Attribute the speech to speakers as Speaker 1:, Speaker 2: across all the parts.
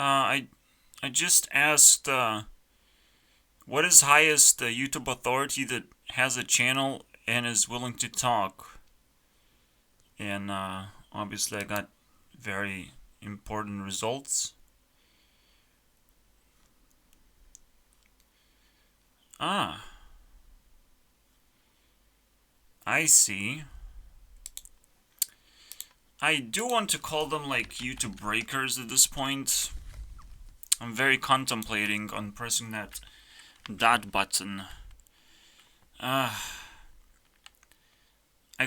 Speaker 1: I just asked, what is highest YouTube authority that has a channel and is willing to talk? And obviously, I got very important results. Ah, I see. I do want to call them like YouTube breakers at this point. I'm very contemplating on pressing that button. I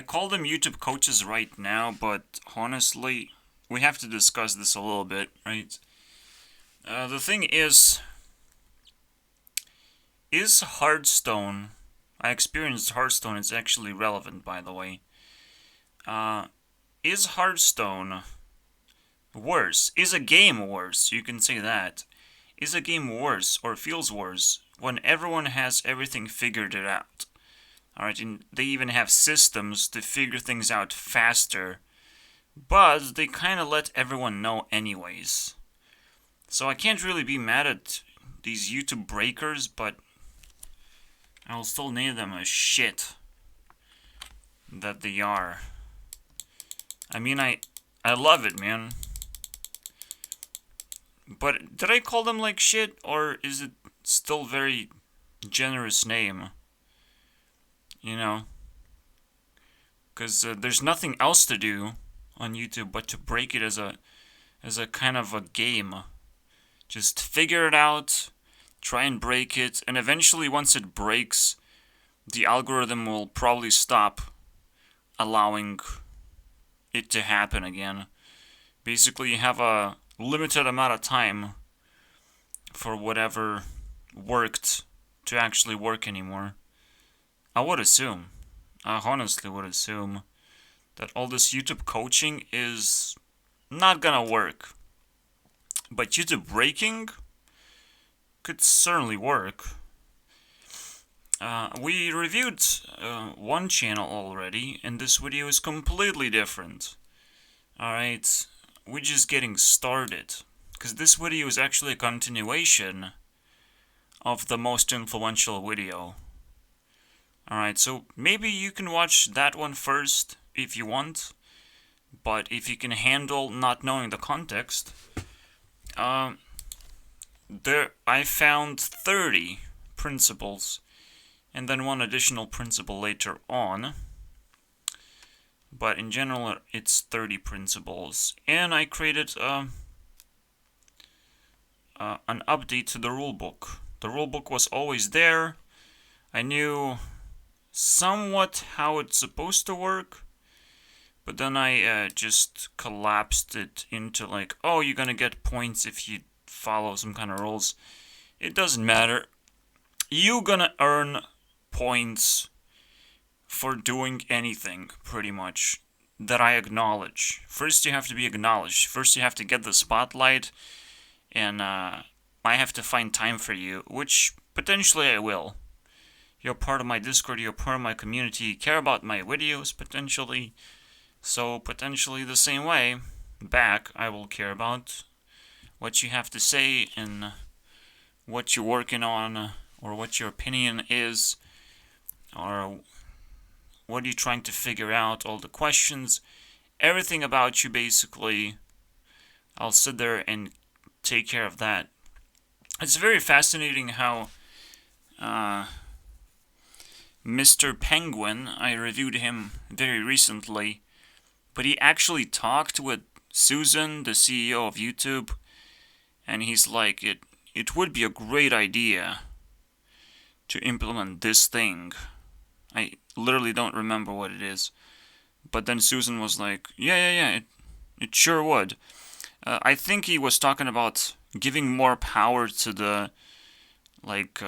Speaker 1: call them YouTube coaches right now, but honestly, we have to discuss this a little bit, right? The thing is Hearthstone. I experienced Hearthstone. It's actually relevant, by the way. Uh, is Hearthstone worse? Is a game worse? You can say that. Is a game worse or feels worse when everyone has everything figured it out? Alright, and they even have systems to figure things out faster, but they kind of let everyone know anyways. So I can't really be mad at these YouTube breakers, but I'll still name them a shit that they are. I mean, I love it, man. But did I call them like shit, or is it still very generous name? You know? Because there's nothing else to do on YouTube but to break it as a kind of a game. Just figure it out, try and break it, and eventually once it breaks, the algorithm will probably stop allowing it to happen again. Basically, you have a limited amount of time for whatever worked to actually work anymore. I would assume, I honestly would assume, that all this YouTube coaching is not gonna work. But YouTube breaking could certainly work. We reviewed one channel already, and this video is completely different. Alright, we're just getting started. Because this video is actually a continuation of the most influential video. Alright, so maybe you can watch that one first if you want. But if you can handle not knowing the context, there I found 30 principles and then one additional principle later on. But in general, it's 30 principles. And I created an update to the rulebook. The rulebook was always there. I knew somewhat how it's supposed to work. But then I just collapsed it into like, oh, you're gonna get points if you follow some kind of rules. It doesn't matter. You're gonna earn points for doing anything, pretty much, that I acknowledge. First, you have to be acknowledged. First, you have to get the spotlight, and I have to find time for you, which potentially I will. You're part of my Discord, you're part of my community, you care about my videos, potentially. So, potentially the same way, back, I will care about what you have to say and what you're working on, or what your opinion is, or what are you trying to figure out, all the questions, everything about you basically. I'll sit there and take care of that. It's very fascinating how Mr. Penguin, I reviewed him very recently, but he actually talked with Susan, the CEO of YouTube, and he's like, it would be a great idea to implement this thing. I literally don't remember what it is. But then Susan was like, yeah, it sure would. I think he was talking about giving more power to the, like,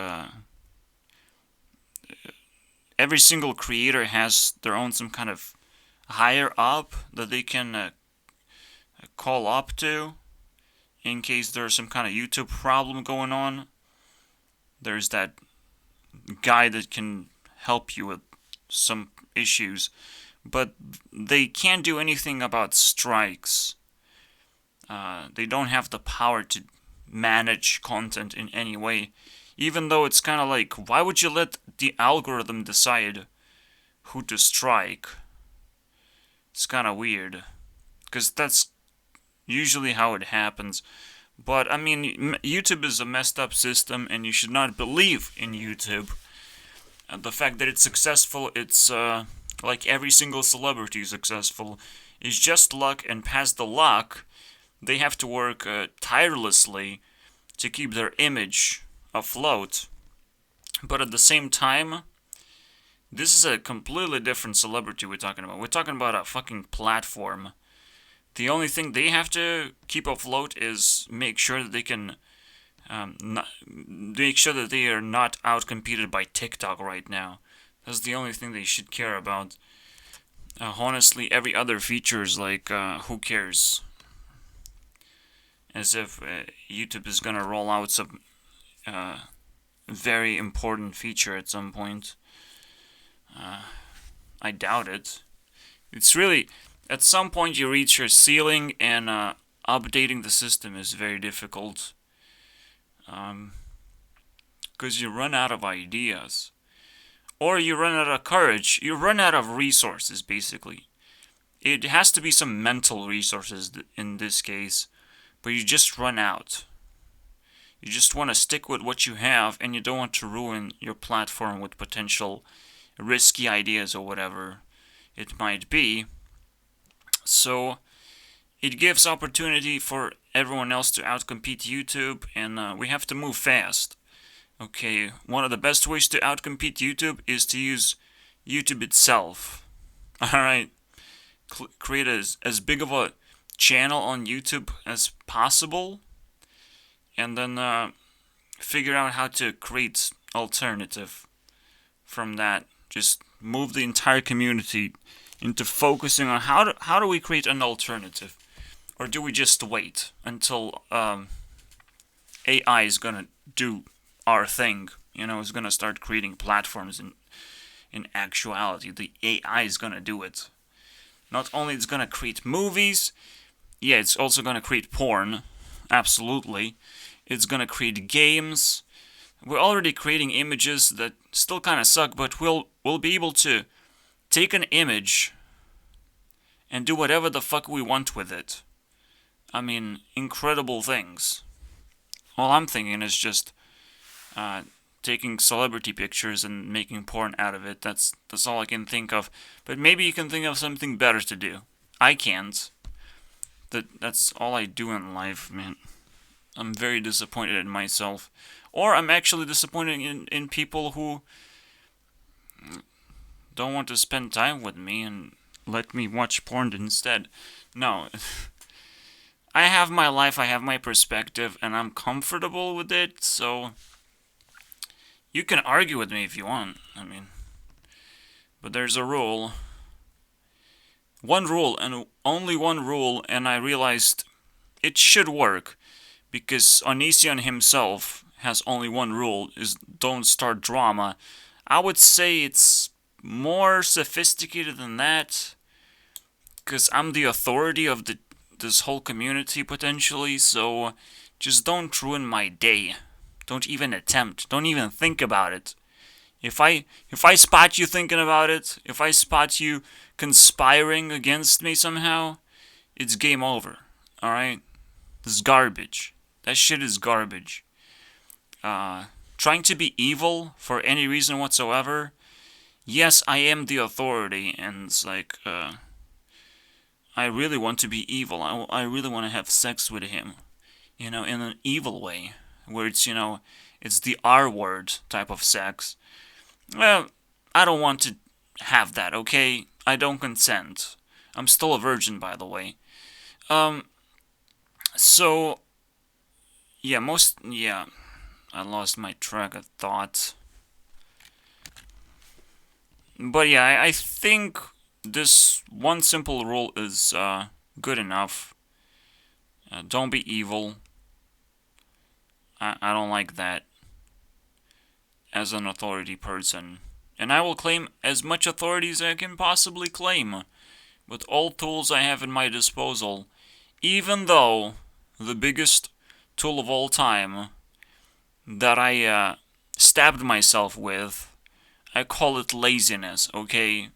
Speaker 1: every single creator has their own some kind of higher up that they can call up to in case there's some kind of YouTube problem going on. There's that guy that can help you with some issues, but they can't do anything about strikes. they don't have the power to manage content in any way. Even though it's kind of like, why would you let the algorithm decide who to strike? It's kind of weird, because that's usually how it happens. But I mean, YouTube is a messed up system, and you should not believe in YouTube. The fact that it's successful, it's like every single celebrity is successful, is just luck, and past the luck, they have to work tirelessly to keep their image afloat. But at the same time, this is a completely different celebrity we're talking about. We're talking about a fucking platform. The only thing they have to keep afloat is make sure that they can make sure that they are not outcompeted by TikTok right now. That's the only thing they should care about. Honestly, every other feature is like, who cares? As if YouTube is gonna roll out some very important feature at some point. I doubt it. It's really, at some point you reach your ceiling, and updating the system is very difficult. Because you run out of ideas. Or you run out of courage. You run out of resources, basically. It has to be some mental resources in this case, but you just run out. You just want to stick with what you have, and you don't want to ruin your platform with potential risky ideas or whatever it might be. So it gives opportunity for everyone else to outcompete YouTube, and we have to move fast. Okay, one of the best ways to outcompete YouTube is to use YouTube itself. Alright, create as big of a channel on YouTube as possible, and then figure out how to create alternative from that. Just move the entire community into focusing on how do we create an alternative, or do we just wait until AI is gonna do our thing? You know, it's gonna start creating platforms. In actuality, the AI is gonna do it. Not only it's gonna create movies, yeah, it's also gonna create porn. Absolutely, it's gonna create games. We're already creating images that still kind of suck, but we'll be able to take an image and do whatever the fuck we want with it. I mean, incredible things. All I'm thinking is just taking celebrity pictures and making porn out of it. That's all I can think of. But maybe you can think of something better to do. I can't. That's all I do in life, man. I'm very disappointed in myself. Or I'm actually disappointed in people who don't want to spend time with me and let me watch porn instead. No. I have my life, I have my perspective, and I'm comfortable with it, so you can argue with me if you want. I mean, but there's a rule. One rule, and only one rule, and I realized it should work, because Onision himself has only one rule, is don't start drama. I would say it's more sophisticated than that, because I'm the authority of this whole community potentially, so just don't ruin my day. Don't even attempt. Don't even think about it. If I spot you thinking about it, if I spot you conspiring against me somehow, it's game over. Alright? This is garbage. That shit is garbage. Trying to be evil for any reason whatsoever. Yes, I am the authority, and it's like, I really want to be evil. I really want to have sex with him. You know, in an evil way. Where it's, you know, it's the R word type of sex. Well, I don't want to have that, okay? I don't consent. I'm still a virgin, by the way. So, yeah, I lost my track of thought. But yeah, I think this one simple rule is good enough. Don't be evil. I don't like that as an authority person. And I will claim as much authority as I can possibly claim with all tools I have in my disposal. Even though the biggest tool of all time that I stabbed myself with, I call it laziness, okay?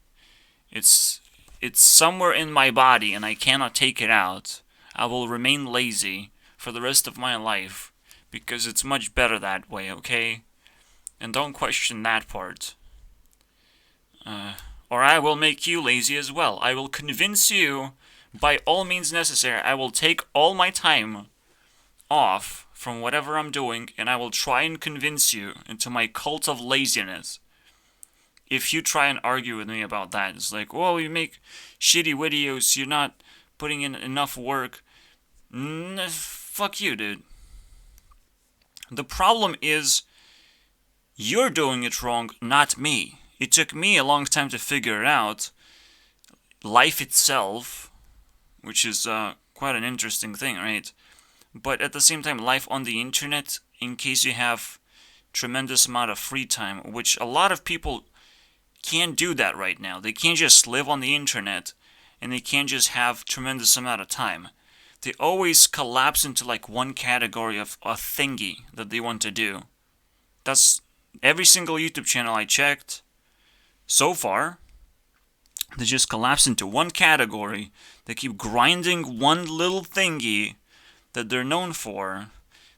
Speaker 1: It's it's somewhere in my body and I cannot take it out. I will remain lazy for the rest of my life because it's much better that way, okay? And don't question that part. Or I will make you lazy as well. I will convince you by all means necessary. I will take all my time off from whatever I'm doing and I will try and convince you into my cult of laziness. If you try and argue with me about that, it's like, whoa, you make shitty videos, you're not putting in enough work. Fuck you, dude. The problem is, you're doing it wrong, not me. It took me a long time to figure it out. Life itself, which is quite an interesting thing, right? But at the same time, life on the internet, in case you have tremendous amount of free time, which a lot of people can't do that right now. They can't just live on the internet, and they can't just have tremendous amount of time. They always collapse into like one category of a thingy that they want to do. That's every single YouTube channel I checked so far. They just collapse into one category. They keep grinding one little thingy that they're known for.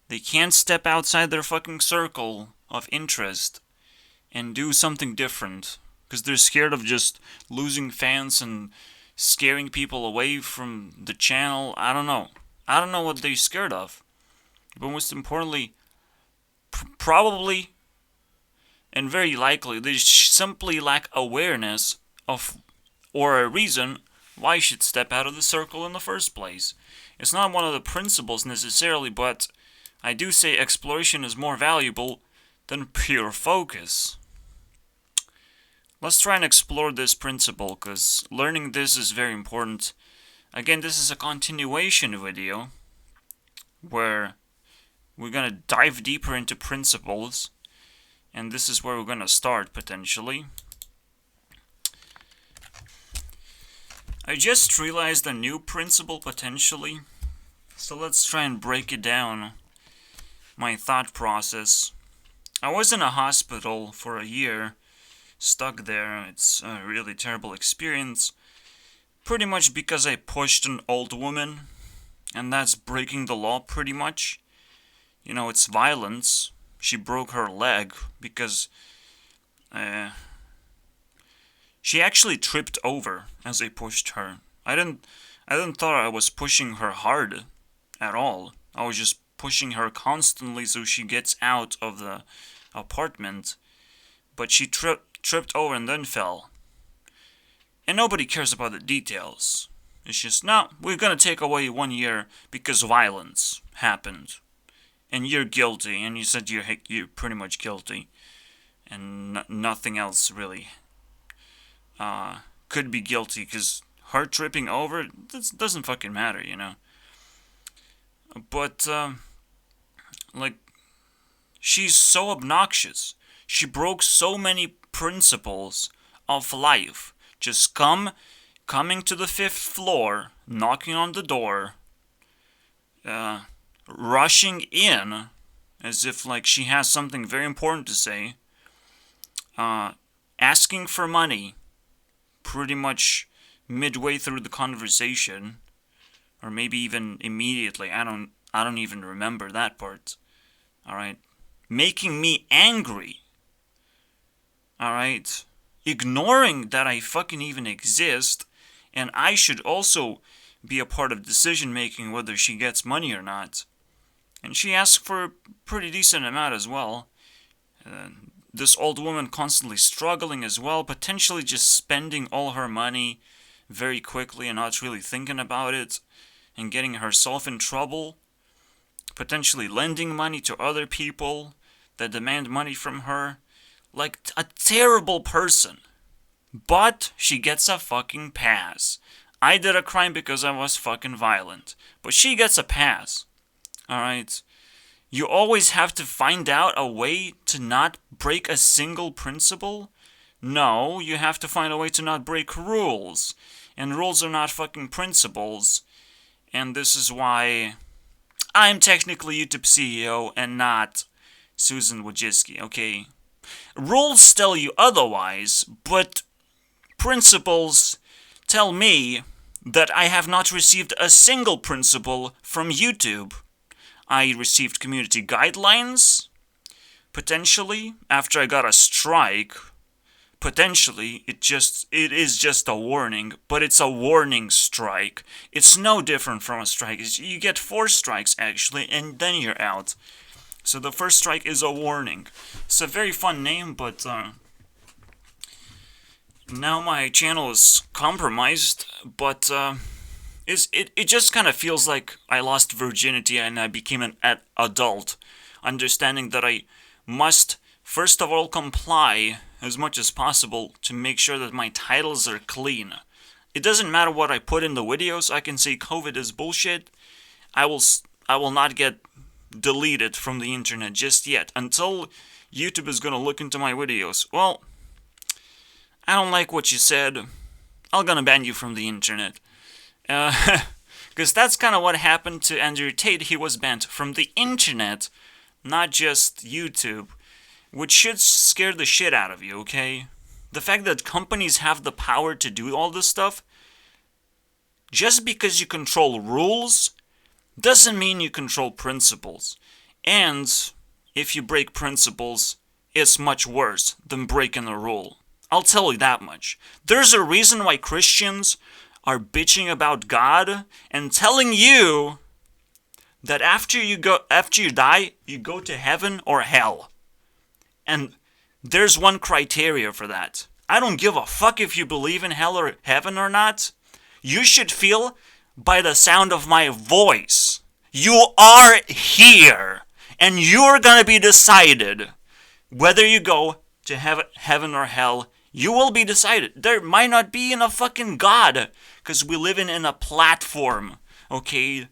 Speaker 1: They can't step outside their fucking circle of interest and do something different because they're scared of just losing fans and scaring people away from the channel. I don't know what they're scared of. But most importantly, probably and very likely they simply lack awareness of or a reason why you should step out of the circle in the first place. It's not one of the principles necessarily, but I do say exploration is more valuable than pure focus. Let's try and explore this principle, because learning this is very important. Again, this is a continuation video where we're going to dive deeper into principles, and this is where we're going to start, potentially. I just realized a new principle, potentially, so let's try and break it down, my thought process. I was in a hospital for a year, stuck there. It's a really terrible experience, pretty much because I pushed an old woman, and that's breaking the law pretty much. You know, it's violence. She broke her leg because she actually tripped over as I pushed her. I didn't thought I was pushing her hard at all. I was just pushing her constantly so she gets out of the apartment. But she tripped over and then fell. And nobody cares about the details. It's just, no, we're gonna take away 1 year because violence happened. And you're guilty, and you said you're pretty much guilty. And nothing else really could be guilty, because her tripping over, doesn't fucking matter, you know. But, like, she's so obnoxious. She broke so many principles of life. Just coming to the 5th floor, knocking on the door, rushing in as if like she has something very important to say, asking for money pretty much midway through the conversation, or maybe even immediately. I don't even remember that part. All right, making me angry. All right, ignoring that I fucking even exist, and I should also be a part of decision making whether she gets money or not. And she asked for a pretty decent amount as well. This old woman constantly struggling as well, potentially just spending all her money very quickly and not really thinking about it, and getting herself in trouble, potentially lending money to other people that demand money from her. Like a terrible person. But she gets a fucking pass. I did a crime because I was fucking violent. But she gets a pass. Alright? You always have to find out a way to not break a single principle? No, you have to find a way to not break rules. And rules are not fucking principles. And this is why I'm technically YouTube CEO and not Susan Wojcicki, okay? Rules tell you otherwise, but principles tell me that I have not received a single principle from YouTube. I received community guidelines, potentially, after I got a strike. Potentially, it is just a warning, but it's a warning strike. It's no different from a strike. You get 4 strikes, actually, and then you're out. So the first strike is a warning. It's a very fun name, but now my channel is compromised, but it just kind of feels like I lost virginity and I became an adult, understanding that I must, first of all, comply as much as possible to make sure that my titles are clean. It doesn't matter what I put in the videos. I can say COVID is bullshit. I will not get deleted from the internet just yet until YouTube is gonna look into my videos. Well, I don't like what you said. I'm gonna ban you from the internet. Because that's kind of what happened to Andrew Tate. He was banned from the internet, not just YouTube, which should scare the shit out of you, okay? The fact that companies have the power to do all this stuff, just because you control rules, doesn't mean you control principles. And if you break principles, it's much worse than breaking a rule. I'll tell you that much. There's a reason why Christians are bitching about God and telling you that after you die, you go to heaven or hell. And there's one criteria for that. I don't give a fuck if you believe in hell or heaven or not. You should feel by the sound of my voice. You are here, and you're gonna be decided whether you go to heaven or hell. You will be decided. There might not be in a fucking God, because we live in a platform, okay,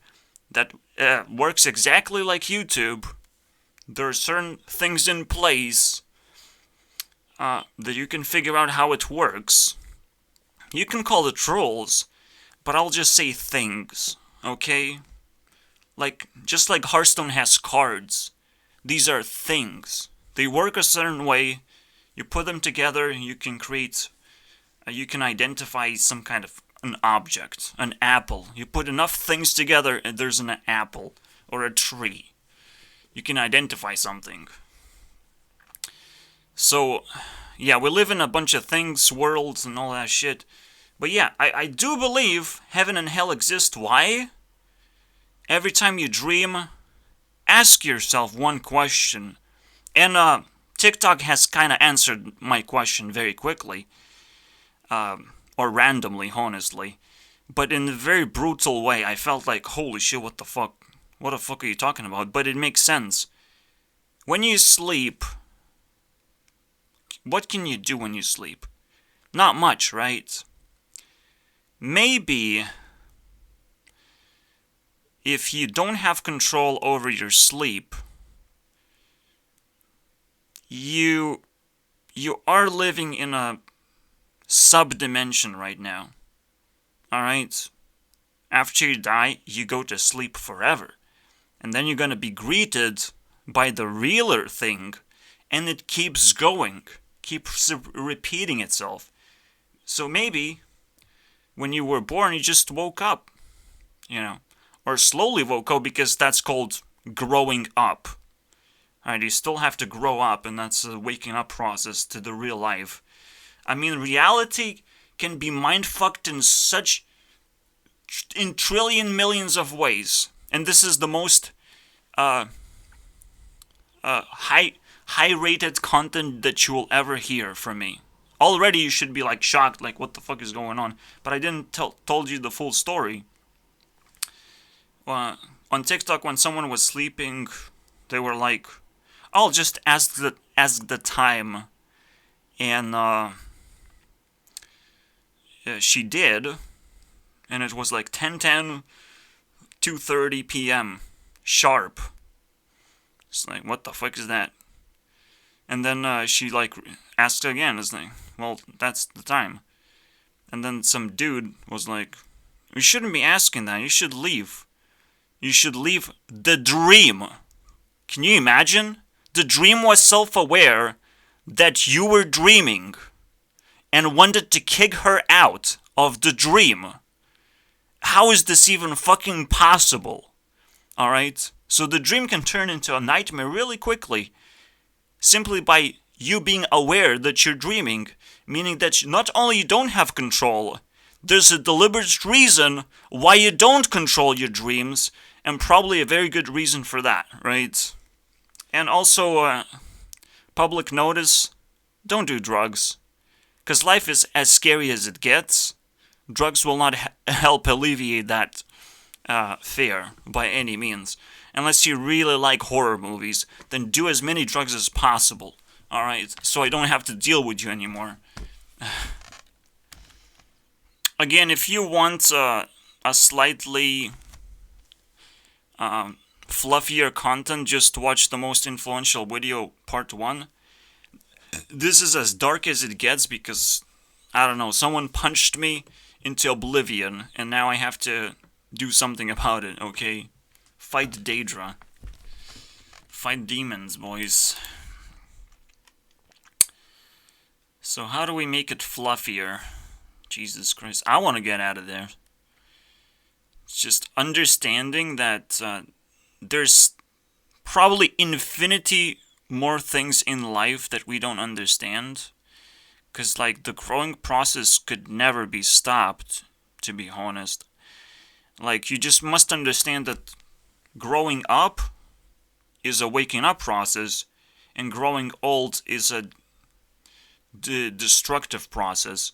Speaker 1: that works exactly like YouTube. There are certain things in place that you can figure out how it works. You can call it rules, but I'll just say things, okay? Just like Hearthstone has cards. These are things. They work a certain way. You put them together, you can create, you can identify some kind of an object, an apple. You put enough things together and there's an apple or a tree. You can identify something. So, yeah, we live in a bunch of things, worlds, and all that shit. But yeah, I do believe heaven and hell exist. Why? Every time you dream, ask yourself one question. And TikTok has kind of answered my question very quickly. Or randomly, honestly. But in a very brutal way. I felt like, holy shit, what the fuck? What the fuck are you talking about? But it makes sense. When you sleep, what can you do when you sleep? Not much, right? Maybe if you don't have control over your sleep, you are living in a sub-dimension right now. Alright? After you die, you go to sleep forever. And then you're gonna be greeted by the realer thing, and it keeps going. Keeps repeating itself. So maybe, when you were born, you just woke up. You know? Or slowly woke up, because that's called growing up. Alright, you still have to grow up, and that's a waking up process to the real life. I mean, reality can be mind-fucked in trillion millions of ways. And this is the most high-rated content that you will ever hear from me. Already you should be like shocked, like what the fuck is going on. But I didn't told you the full story. On TikTok, when someone was sleeping, they were like, "I'll just ask the time," and she did, and it was like 10:10, 2:30 p.m. sharp. It's like, what the fuck is that? And then she like asked again. It's like, well, that's the time. And then some dude was like, "You shouldn't be asking that. You should leave." You should leave the dream. Can you imagine? The dream was self-aware that you were dreaming and wanted to kick her out of the dream. How is this even fucking possible? Alright? So the dream can turn into a nightmare really quickly, simply by you being aware that you're dreaming, meaning that not only you don't have control, there's a deliberate reason why you don't control your dreams, and probably a very good reason for that, right? And also, public notice, don't do drugs. Because life is as scary as it gets. Drugs will not help alleviate that fear by any means. Unless you really like horror movies, then do as many drugs as possible. Alright, so I don't have to deal with you anymore. Again, if you want a slightly fluffier content, just watch the most influential video, part 1. This is as dark as it gets because, I don't know, someone punched me into oblivion, and now I have to do something about it, okay? Fight Daedra. Fight demons, boys. So how do we make it fluffier? Jesus Christ, I want to get out of there. It's just understanding that there's probably infinity more things in life that we don't understand. Because, like, the growing process could never be stopped, to be honest. Like, you just must understand that growing up is a waking up process, and growing old is a destructive process.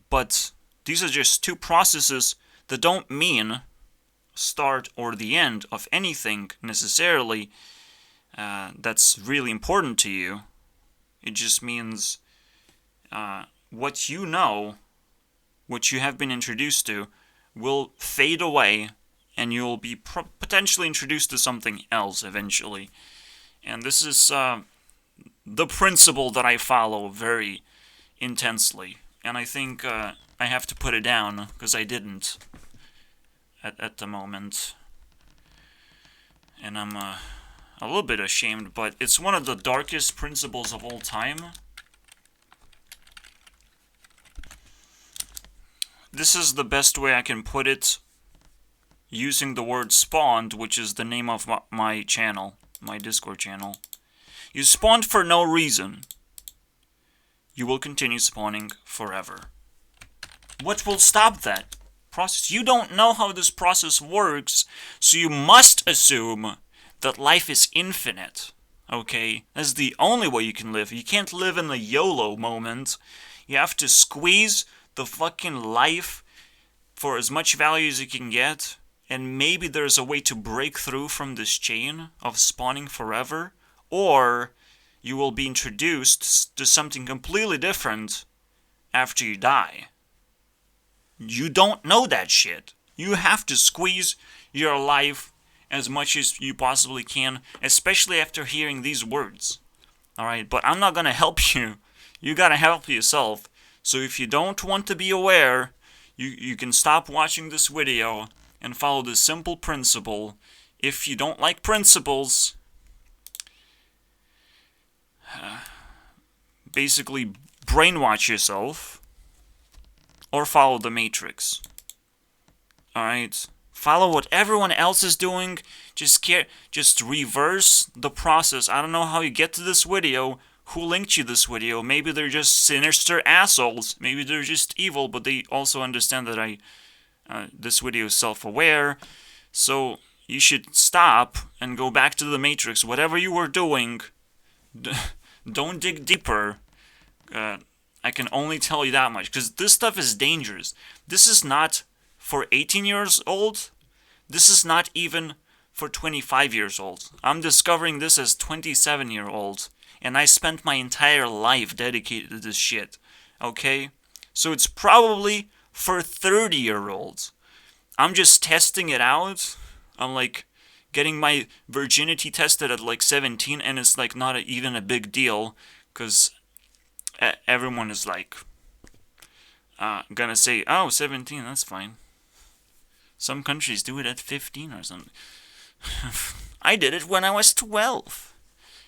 Speaker 1: But these are just two processes that don't mean start or the end of anything necessarily that's really important to you. It just means what you know, what you have been introduced to, will fade away, and you'll be potentially introduced to something else eventually. And this is the principle that I follow very intensely. And I think I have to put it down, because I didn't at the moment. And I'm a little bit ashamed, but it's one of the darkest principles of all time. This is the best way I can put it, using the word spawned, which is the name of my channel, my Discord channel. You spawned for no reason. You will continue spawning forever. What will stop that process? You don't know how this process works, so you must assume that life is infinite. Okay? That's the only way you can live. You can't live in the YOLO moment. You have to squeeze the fucking life for as much value as you can get, and maybe there's a way to break through from this chain of spawning forever, or you will be introduced to something completely different after you die. You don't know that shit. You have to squeeze your life as much as you possibly can, especially after hearing these words. Alright, but I'm not gonna help you. You gotta help yourself. So if you don't want to be aware, you can stop watching this video and follow this simple principle. If you don't like principles, basically brainwash yourself or follow the Matrix. Alright? Follow what everyone else is doing. Just reverse the process. I don't know how you get to this video. Who linked you this video? Maybe they're just sinister assholes. Maybe they're just evil, but they also understand that this video is self-aware. So you should stop and go back to the Matrix. Whatever you were doing, don't dig deeper. I can only tell you that much, because this stuff is dangerous. This is not for 18 years old. This is not even for 25 years old. I'm discovering this as 27-year-old. And I spent my entire life dedicated to this shit, okay? So it's probably for 30-year-olds. I'm just testing it out. I'm like getting my virginity tested at like 17, and it's like not even a big deal, because everyone is like gonna say, oh, 17, that's fine. Some countries do it at 15 or something. I did it when I was 12.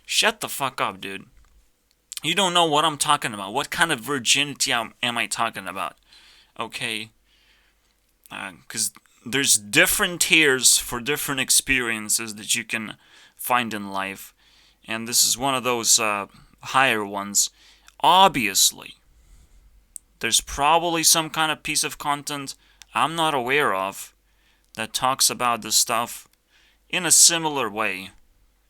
Speaker 1: Shut the fuck up, dude. You don't know what I'm talking about. What kind of virginity am I talking about? Okay? Because there's different tiers for different experiences that you can find in life. And this is one of those higher ones. Obviously, there's probably some kind of piece of content I'm not aware of that talks about this stuff in a similar way.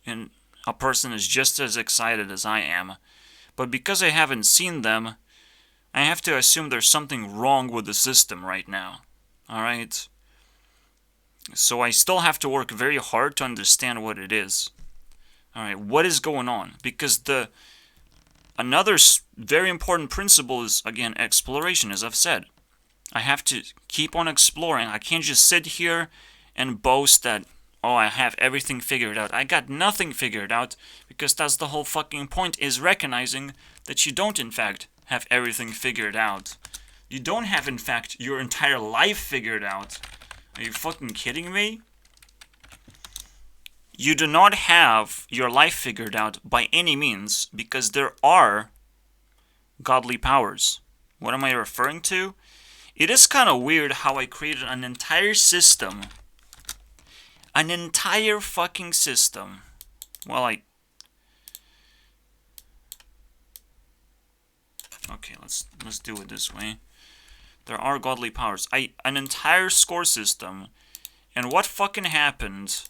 Speaker 1: And a person is just as excited as I am. But because I haven't seen them, I have to assume there's something wrong with the system right now. Alright? So I still have to work very hard to understand what it is. Alright, what is going on? Because another very important principle is, again, exploration, as I've said. I have to keep on exploring. I can't just sit here and boast that, oh, I have everything figured out. I got nothing figured out, because that's the whole fucking point, is recognizing that you don't, in fact, have everything figured out. You don't have, in fact, your entire life figured out. Are you fucking kidding me? You do not have your life figured out by any means, because there are godly powers. What am I referring to? It is kind of weird how I created an entire system. An entire fucking system. Well, okay, let's do it this way. There are godly powers. An entire score system. And what fucking happened?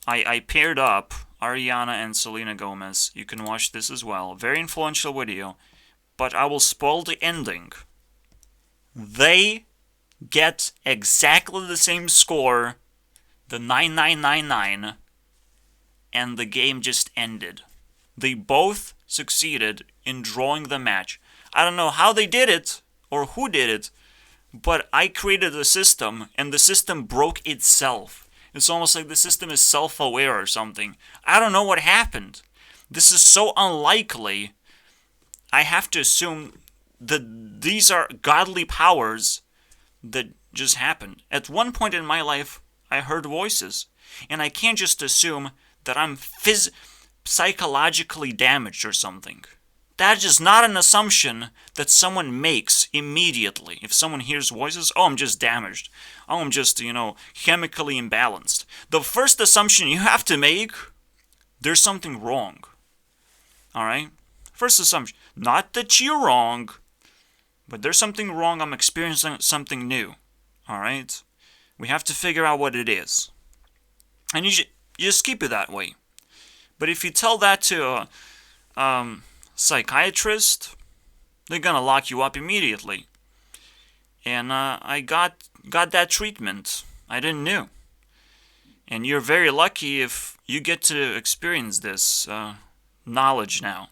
Speaker 1: I paired up Ariana and Selena Gomez. You can watch this as well. Very influential video. But I will spoil the ending. They get exactly the same score, the 9999, and the game just ended. They both succeeded in drawing the match. I don't know how they did it, or who did it, but I created a system, and the system broke itself. It's almost like the system is self-aware or something. I don't know what happened. This is so unlikely. I have to assume that these are godly powers that just happened. At one point in my life, I heard voices. And I can't just assume that I'm psychologically damaged or something. That is not an assumption that someone makes immediately. If someone hears voices, oh, I'm just damaged. Oh, I'm just, chemically imbalanced. The first assumption you have to make, there's something wrong. Alright? First assumption. Not that you're wrong, but there's something wrong. I'm experiencing something new. Alright? We have to figure out what it is. And you just keep it that way. But if you tell that to a psychiatrist, they're gonna lock you up immediately. And I got that treatment. I didn't know. And you're very lucky if you get to experience this knowledge now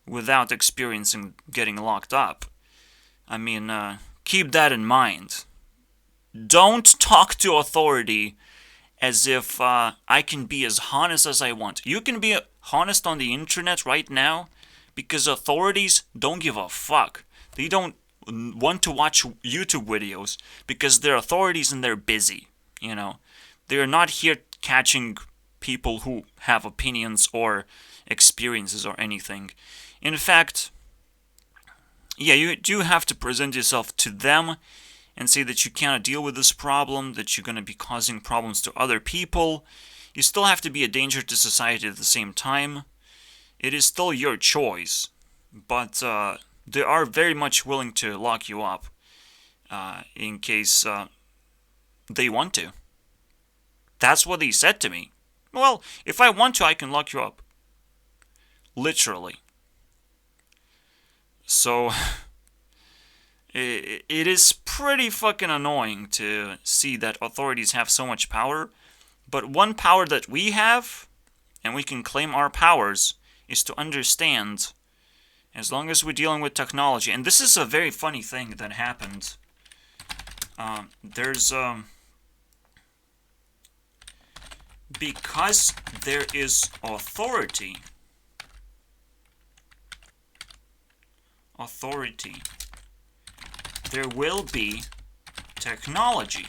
Speaker 1: without experiencing getting locked up. I mean, keep that in mind. Don't talk to authority as if I can be as honest as I want. You can be honest on the internet right now because authorities don't give a fuck. They don't want to watch YouTube videos because they're authorities and they're busy, They're not here catching people who have opinions or experiences or anything. In fact, yeah, you do have to present yourself to them and say that you cannot deal with this problem, that you're going to be causing problems to other people. You still have to be a danger to society at the same time. It is still your choice, but they are very much willing to lock you up in case they want to. That's what they said to me. Well, if I want to, I can lock you up. Literally. So, it is pretty fucking annoying to see that authorities have so much power, but one power that we have, and we can claim our powers, is to understand, as long as we're dealing with technology, and this is a very funny thing that happened. Because there is authority, there will be technology.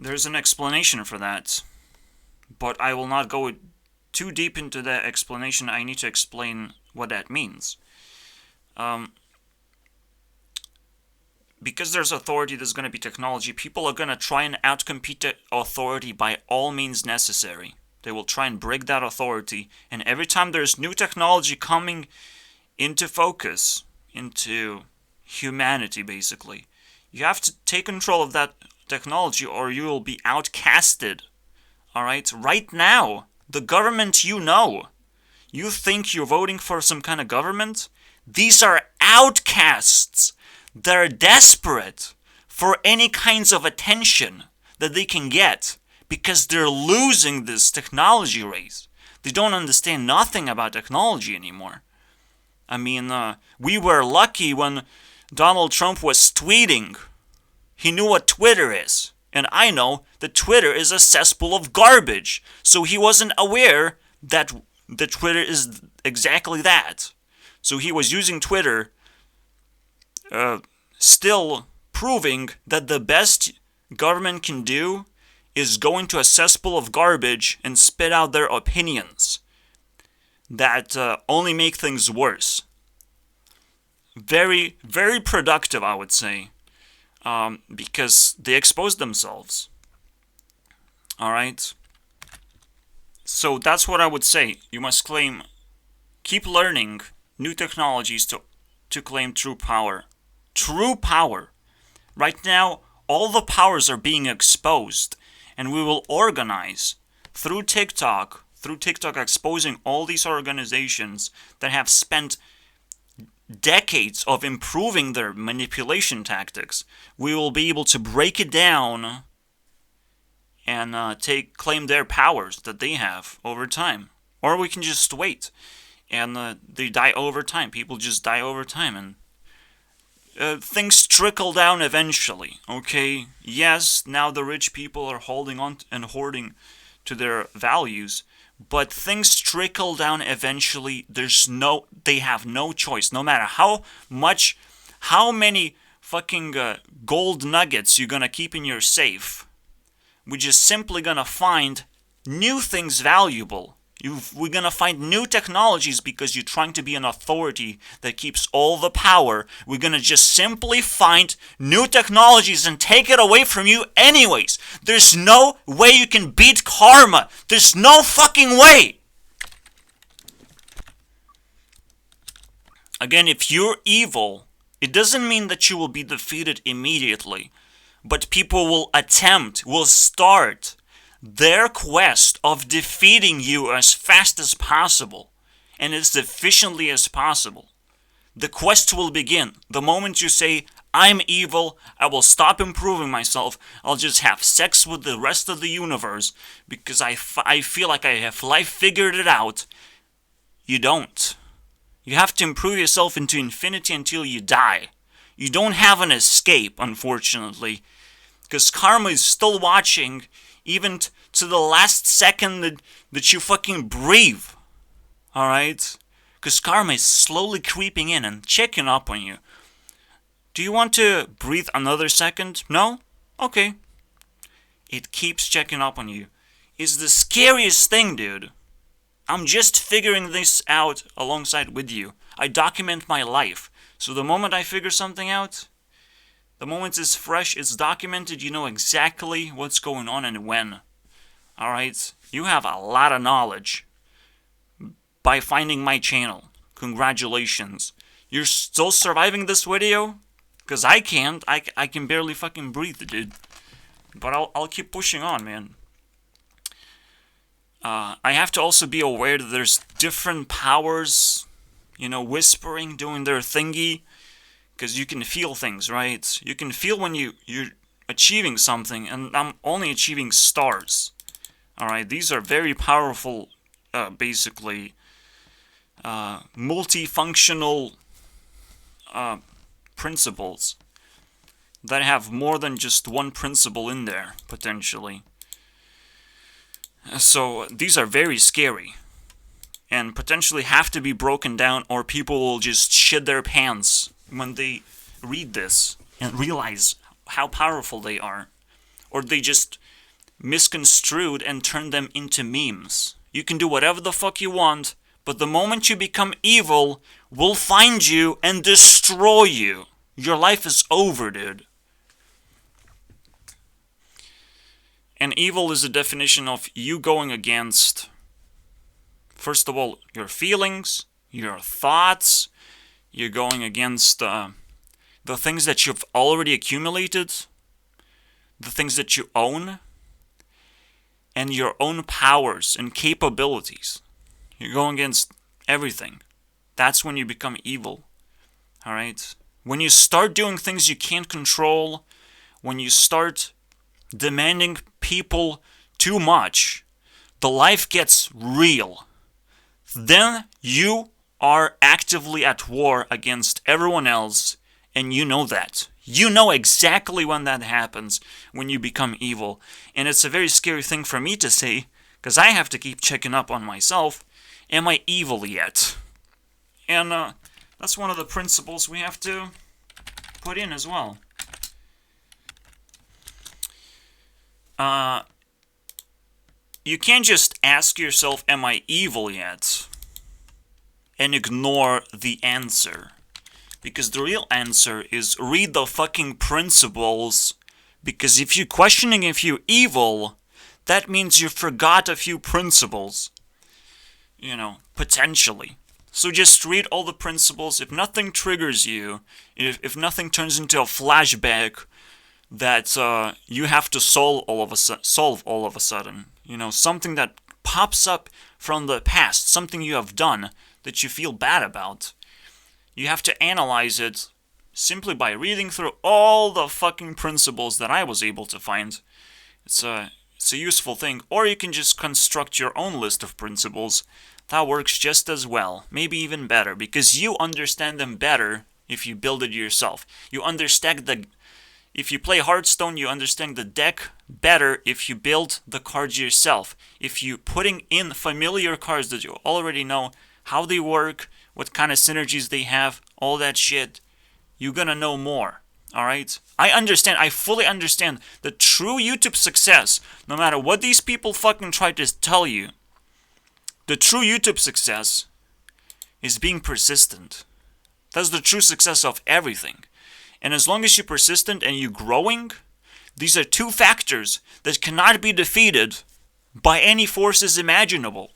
Speaker 1: there's an explanation for that, but I will not go too deep into that explanation. I need to explain what that means. Because there's authority, there's going to be technology. People are going to try and outcompete the authority by all means necessary. They will try and break that authority. And every time there's new technology coming into focus, into humanity basically, you have to take control of that technology or you will be outcasted. Alright? Right now, the government you think you're voting for some kind of government? These are outcasts. They're desperate for any kinds of attention that they can get because they're losing this technology race. They don't understand nothing about technology anymore. I mean, we were lucky when Donald Trump was tweeting. He knew what Twitter is. And I know that Twitter is a cesspool of garbage. So he wasn't aware that the Twitter is exactly that. So he was using Twitter, still proving that the best government can do is go into a cesspool of garbage and spit out their opinions that only make things worse. Very, very productive, I would say, because they expose themselves. Alright? So that's what I would say. You must keep learning new technologies to claim true power. True power. Right now, all the powers are being exposed, and we will organize through TikTok exposing all these organizations that have spent decades of improving their manipulation tactics. We will be able to break it down and claim their powers that they have over time. Or we can just wait, and they die over time. People just die over time, and things trickle down eventually, okay? Yes, now the rich people are holding on and hoarding to their values, but things trickle down eventually. They have no choice. No matter how many fucking gold nuggets you're gonna keep in your safe, we're just simply gonna find new things valuable. We're gonna find new technologies because you're trying to be an authority that keeps all the power. We're gonna just simply find new technologies and take it away from you anyways. There's no way you can beat karma. There's no fucking way. Again, if you're evil, it doesn't mean that you will be defeated immediately. But people will start their quest of defeating you as fast as possible and as efficiently as possible. The quest will begin the moment you say, I'm evil, I will stop improving myself, I'll just have sex with the rest of the universe because I feel like I have life figured it out. You don't. You have to improve yourself into infinity until you die. You don't have an escape, unfortunately, because karma is still watching even to the last second that you fucking breathe. Alright? Because karma is slowly creeping in and checking up on you. Do you want to breathe another second? No? Okay. It keeps checking up on you. It's the scariest thing, dude. I'm just figuring this out alongside with you. I document my life. So the moment I figure something out, the moment it's fresh, it's documented, you know exactly what's going on and when. Alright? You have a lot of knowledge by finding my channel. Congratulations. You're still surviving this video? Because I can't. I can barely fucking breathe, dude. But I'll keep pushing on, man. I have to also be aware that there's different powers, whispering, doing their thingy. Because you can feel things, right? You can feel when you're achieving something, and I'm only achieving stars. Alright, these are very powerful, basically, multifunctional principles that have more than just one principle in there, potentially. So, these are very scary, and potentially have to be broken down, or people will just shit their pants when they read this. and realize how powerful they are. Or they just misconstrued and turned them into memes. You can do whatever the fuck you want, but the moment you become evil, we'll find you and destroy you. Your life is over, dude. And evil is a definition of you going against, first of all, your feelings, your thoughts. You're going against the things that you've already accumulated, the things that you own, and your own powers and capabilities. You're going against everything. That's when you become evil. Alright? When you start doing things you can't control, when you start demanding people too much, the life gets real. Then you are actively at war against everyone else, and you know that. You know exactly when that happens, when you become evil. And it's a very scary thing for me to say, because I have to keep checking up on myself. Am I evil yet? And that's one of the principles we have to put in as well. You can't just ask yourself, am I evil yet? And ignore the answer. Because the real answer is read the fucking principles. Because if you're questioning if you're evil, that means you forgot a few principles. You know, potentially. So just read all the principles. If nothing triggers you, if nothing turns into a flashback that you have to solve all of a sudden, you know, something that pops up from the past, something you have done that you feel bad about, you have to analyze it simply by reading through all the fucking principles that I was able to find. It's a useful thing. Or you can just construct your own list of principles. That works just as well, maybe even better, because you understand them better if you build it yourself. You understand if you play Hearthstone, you understand the deck better if you build the cards yourself. If you putting in familiar cards that you already know how they work, what kind of synergies they have, all that shit, you're gonna know more. Alright? I fully understand the true YouTube success, no matter what these people fucking try to tell you. The true YouTube success is being persistent. That's the true success of everything. And as long as you're persistent and you're growing, these are two factors that cannot be defeated by any forces imaginable.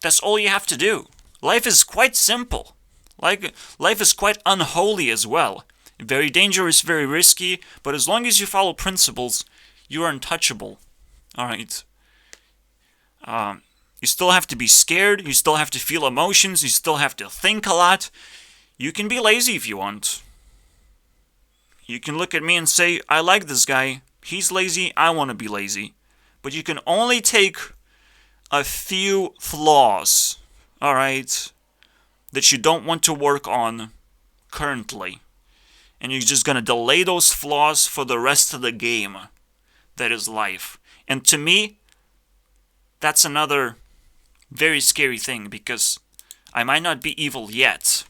Speaker 1: That's all you have to do. Life is quite simple. Life is quite unholy as well. Very dangerous, very risky, but as long as you follow principles, you are untouchable. Alright? You still have to be scared, you still have to feel emotions, you still have to think a lot. You can be lazy if you want. You can look at me and say, I like this guy, he's lazy, I want to be lazy. But you can only take a few flaws, alright, that you don't want to work on currently. And you're just going to delay those flaws for the rest of the game. That is life. And to me, that's another very scary thing, because I might not be evil yet.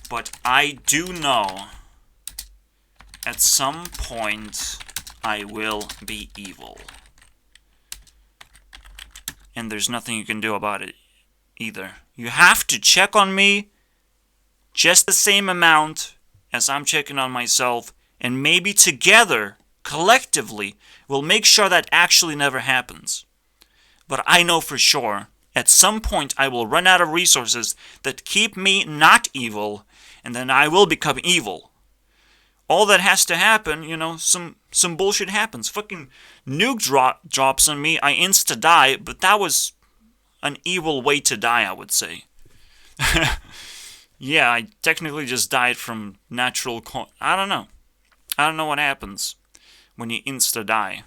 Speaker 1: But I do know at some point I will be evil. And there's nothing you can do about it either. You have to check on me just the same amount as I'm checking on myself, and maybe together, collectively, we'll make sure that actually never happens. But I know for sure, at some point I will run out of resources that keep me not evil, and then I will become evil. All that has to happen, you know, some bullshit happens. Fucking nuke drops on me, I insta-die, but that was an evil way to die, I would say. Yeah, I technically just died from natural I don't know. I don't know what happens when you insta-die.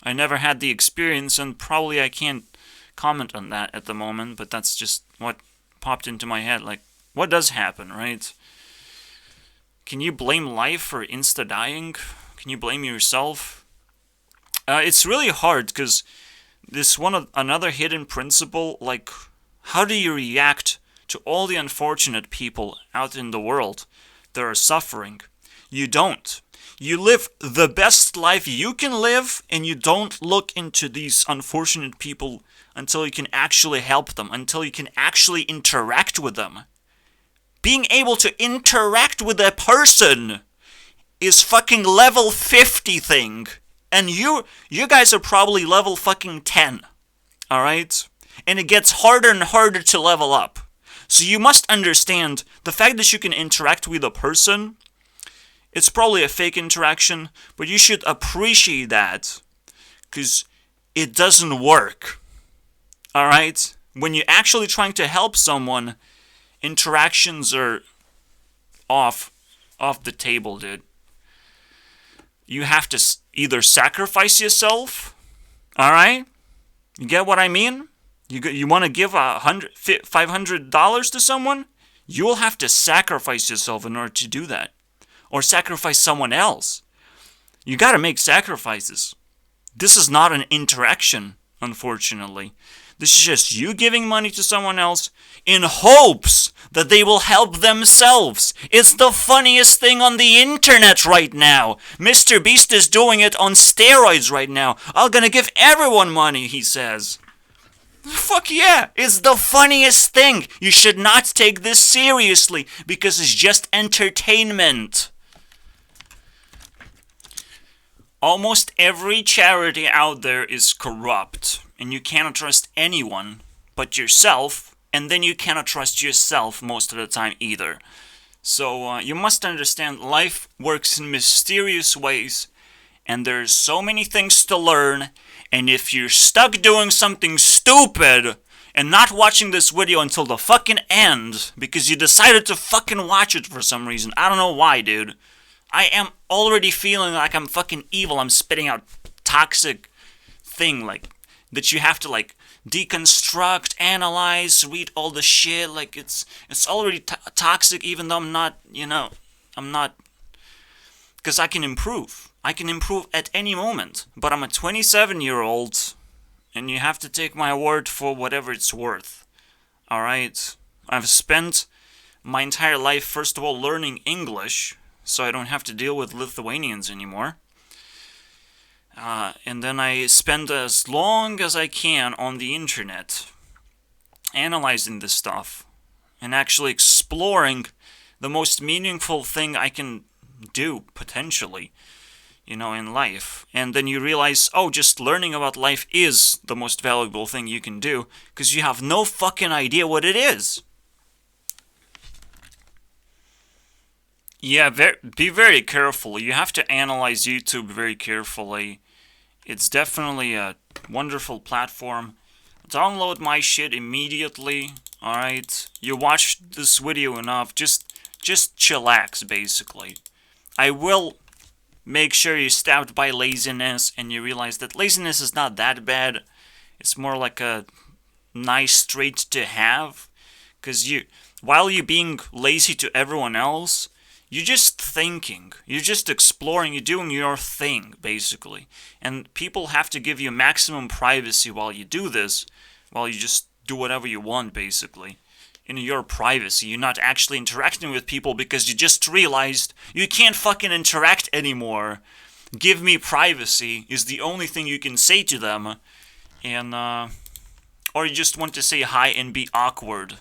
Speaker 1: I never had the experience, and probably I can't comment on that at the moment, but that's just what popped into my head. Like, what does happen, right? Can you blame life for insta-dying? Can you blame yourself? It's really hard, because this another hidden principle, like How do you react to all the unfortunate people out in the world that are suffering? You don't. You live the best life you can live, and you don't look into these unfortunate people until you can actually help them, until you can actually interact with them. Being able to interact with a person is fucking level 50 thing. And you guys are probably level fucking 10. Alright? And it gets harder and harder to level up. So you must understand the fact that you can interact with a person, it's probably a fake interaction, but you should appreciate that. Because it doesn't work. Alright? When you're actually trying to help someone, interactions are off the table, dude. You have to either sacrifice yourself, alright? You get what I mean? You want to give $500 to someone? You will have to sacrifice yourself in order to do that. Or sacrifice someone else. You gotta make sacrifices. This is not an interaction, unfortunately. This is just you giving money to someone else in hopes that they will help themselves. It's the funniest thing on the internet right now. Mr. Beast is doing it on steroids right now. I'm gonna give everyone money, he says. Fuck yeah, it's the funniest thing. You should not take this seriously because it's just entertainment. Almost every charity out there is corrupt, and you cannot trust anyone but yourself, and then you cannot trust yourself most of the time either. So you must understand life works in mysterious ways, and there's so many things to learn, and if you're stuck doing something stupid and not watching this video until the fucking end because you decided to fucking watch it for some reason, I don't know why, dude. I am already feeling like I'm fucking evil. I'm spitting out toxic thing, like, that you have to, like, deconstruct, analyze, read all the shit. Like, it's already toxic, even though I'm not, because I can improve. I can improve at any moment. But I'm a 27-year-old, and you have to take my word for whatever it's worth. Alright? I've spent my entire life, first of all, learning English, so I don't have to deal with Lithuanians anymore. And then I spend as long as I can on the internet, analyzing this stuff, and actually exploring the most meaningful thing I can do, potentially, in life. And then you realize, oh, just learning about life is the most valuable thing you can do, because you have no fucking idea what it is. Yeah, be very careful. You have to analyze YouTube very carefully. It's definitely a wonderful platform. Download my shit immediately, alright? You watched this video enough, just chillax, basically. I will make sure you're stabbed by laziness and you realize that laziness is not that bad. It's more like a nice trait to have. Because while you're being lazy to everyone else, you're just thinking, you're just exploring, you're doing your thing, basically. And people have to give you maximum privacy while you do this, while you just do whatever you want, basically. In your privacy, you're not actually interacting with people because you just realized you can't fucking interact anymore. Give me privacy is the only thing you can say to them. And, or you just want to say hi and be awkward.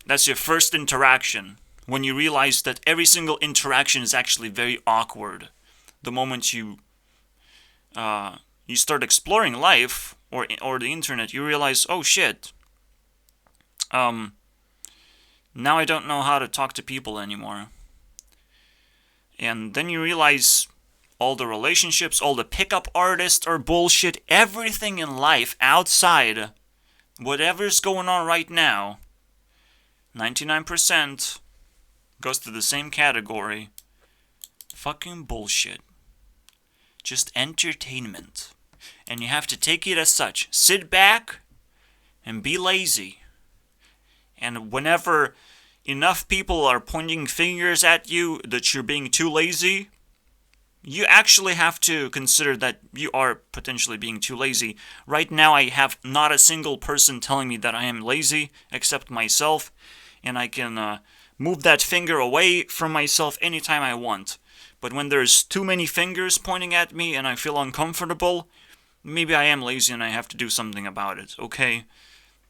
Speaker 1: That's your first interaction. When you realize that every single interaction is actually very awkward. The moment you start exploring life or the internet, you realize, oh shit, now I don't know how to talk to people anymore. And then you realize all the relationships, all the pickup artists are bullshit. Everything in life outside, whatever's going on right now, 99% goes to the same category. Fucking bullshit. Just entertainment. And you have to take it as such. Sit back and be lazy. And whenever enough people are pointing fingers at you that you're being too lazy, you actually have to consider that you are potentially being too lazy. Right now, I have not a single person telling me that I am lazy, except myself, and I can move that finger away from myself anytime I want. But when there's too many fingers pointing at me and I feel uncomfortable, maybe I am lazy and I have to do something about it, okay?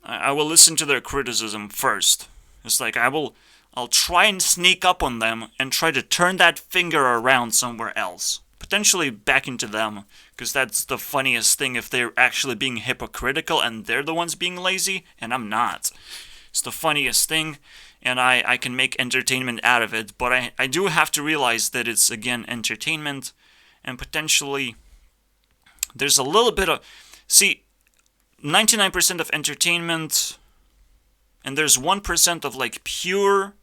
Speaker 1: I will listen to their criticism first. It's like I'll try and sneak up on them and try to turn that finger around somewhere else. Potentially back into them, because that's the funniest thing if they're actually being hypocritical and they're the ones being lazy, and I'm not. It's the funniest thing, and I can make entertainment out of it, but I do have to realize that it's, again, entertainment, and potentially there's a little bit of... See, 99% of entertainment, and there's 1% of, like, pure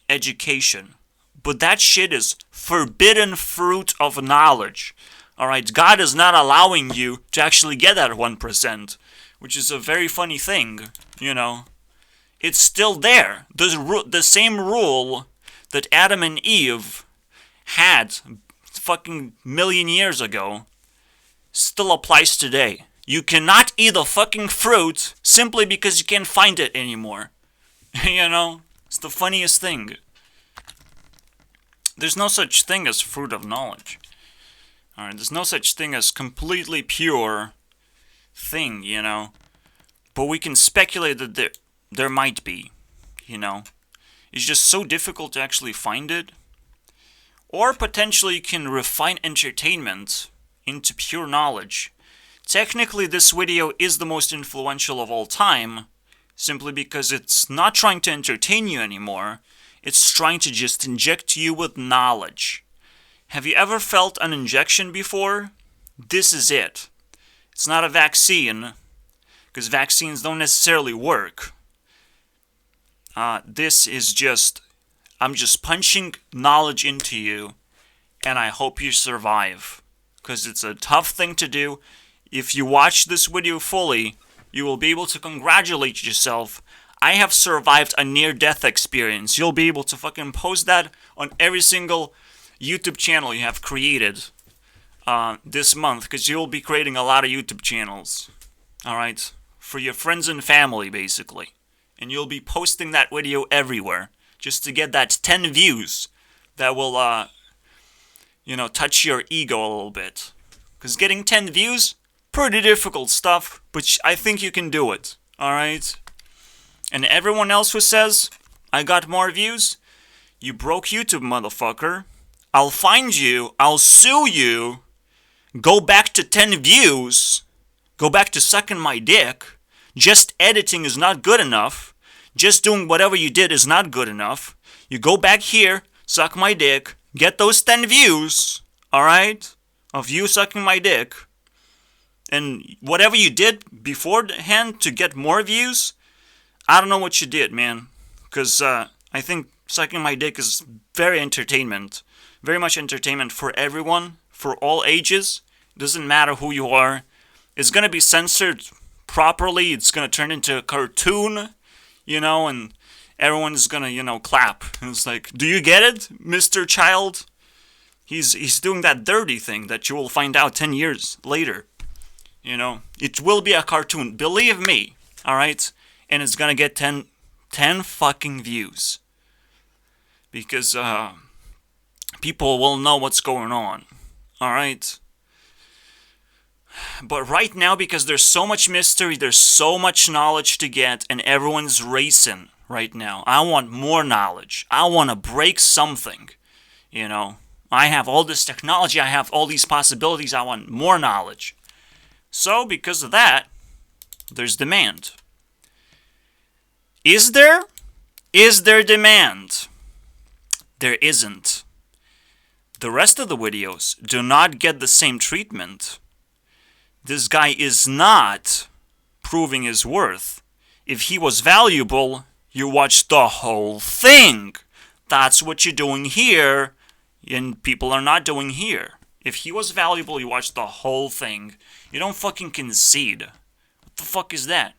Speaker 1: education. But that shit is forbidden fruit of knowledge. Alright, God is not allowing you to actually get that 1%, which is a very funny thing, you know. It's still there. The same rule that Adam and Eve had fucking million years ago still applies today. You cannot eat a fucking fruit simply because you can't find it anymore. You know? It's the funniest thing. There's no such thing as fruit of knowledge. Alright, there's no such thing as completely pure thing, you know. But we can speculate that there might be, you know. It's just so difficult to actually find it. Or potentially you can refine entertainment into pure knowledge. Technically, this video is the most influential of all time, simply because it's not trying to entertain you anymore. It's trying to just inject you with knowledge. Have you ever felt an injection before? This is it. It's not a vaccine, because vaccines don't necessarily work. This is just... I'm just punching knowledge into you, and I hope you survive. Because it's a tough thing to do. If you watch this video fully, you will be able to congratulate yourself. I have survived a near-death experience. You'll be able to fucking post that on every single YouTube channel you have created this month, because you'll be creating a lot of YouTube channels. Alright? For your friends and family, basically. And you'll be posting that video everywhere, just to get that 10 views that will, you know, touch your ego a little bit. Because getting 10 views, pretty difficult stuff, but I think you can do it. Alright? And everyone else who says, I got more views, you broke YouTube, motherfucker. I'll find you, I'll sue you, go back to 10 views, go back to sucking my dick. Just editing is not good enough. Just doing whatever you did is not good enough. You go back here, suck my dick, get those 10 views, alright, of you sucking my dick. And whatever you did beforehand to get more views, I don't know what you did, man. Because I think sucking my dick is very entertainment. Very much entertainment for everyone, for all ages. Doesn't matter who you are. It's going to be censored properly. It's going to turn into a cartoon, you know, and everyone's going to, you know, clap. And it's like, do you get it, Mr. Child? He's doing that dirty thing that you will find out 10 years later. You know, it will be a cartoon. Believe me, alright? And it's gonna get 10 fucking views. Because, people will know what's going on. Alright? But right now, because there's so much mystery, there's so much knowledge to get, and everyone's racing right now. I want more knowledge. I want to break something. You know? I have all this technology, I have all these possibilities, I want more knowledge. So, because of that, there's demand. Is there? Is there demand? There isn't. The rest of the videos do not get the same treatment. This guy is not proving his worth. If he was valuable, you watch the whole thing. That's what you're doing here, and people are not doing here. If he was valuable, you watch the whole thing. You don't fucking concede. What the fuck is that?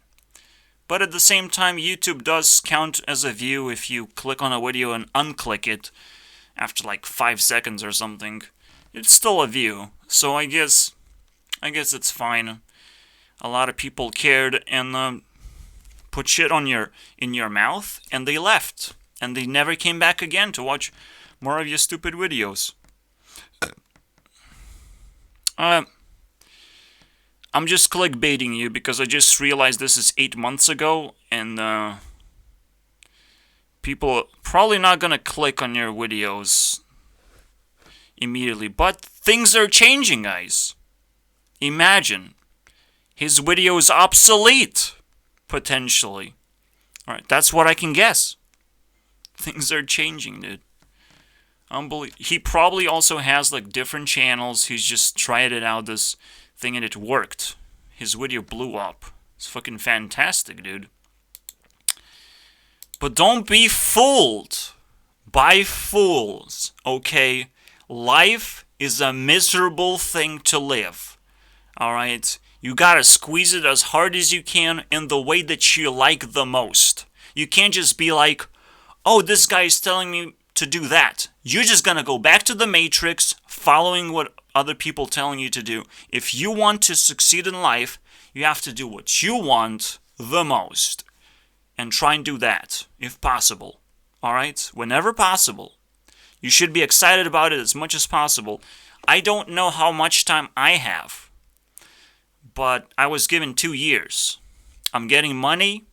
Speaker 1: But at the same time, YouTube does count as a view if you click on a video and unclick it after like 5 seconds or something. it's still a view. So I guess it's fine. A lot of people cared and put shit on in your mouth, and they left, and they never came back again to watch more of your stupid videos. I'm just clickbaiting you because I just realized this is 8 months ago, and people are probably not gonna click on your videos immediately. But things are changing, guys. Imagine his video is obsolete, potentially. Alright, that's what I can guess. Things are changing, dude. He probably also has like different channels. He's just tried it out, this thing, and it worked. His video blew up. It's fucking fantastic, dude. But don't be fooled by fools, okay? Life is a miserable thing to live. Alright? You gotta squeeze it as hard as you can in the way that you like the most. You can't just be like, oh, this guy is telling me to do that. You're just gonna go back to the Matrix, following what other people telling you to do. If you want to succeed in life, you have to do what you want the most. And try and do that, if possible. Alright? Whenever possible. You should be excited about it as much as possible. I don't know how much time I have, but I was given 2 years. I'm getting money.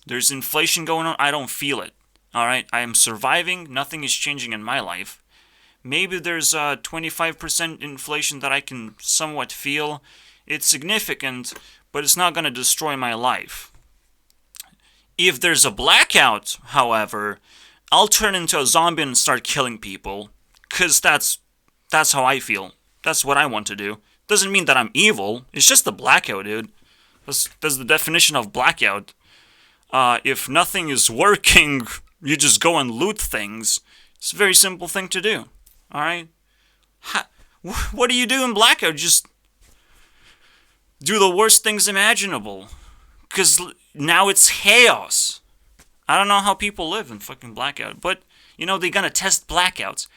Speaker 1: There's inflation going on. I don't feel it. Alright? I am surviving. Nothing is changing in my life. Maybe there's 25% inflation that I can somewhat feel. It's significant, but it's not going to destroy my life. If there's a blackout, however, I'll turn into a zombie and start killing people. Because that's how I feel. That's what I want to do. Doesn't mean that I'm evil. It's just a blackout, dude. That's the definition of blackout. If nothing is working, you just go and loot things. It's a very simple thing to do. Alright? What do you do in blackout? Just do the worst things imaginable. Because now it's chaos. I don't know how people live in fucking blackout. But, you know, they're gonna test blackouts.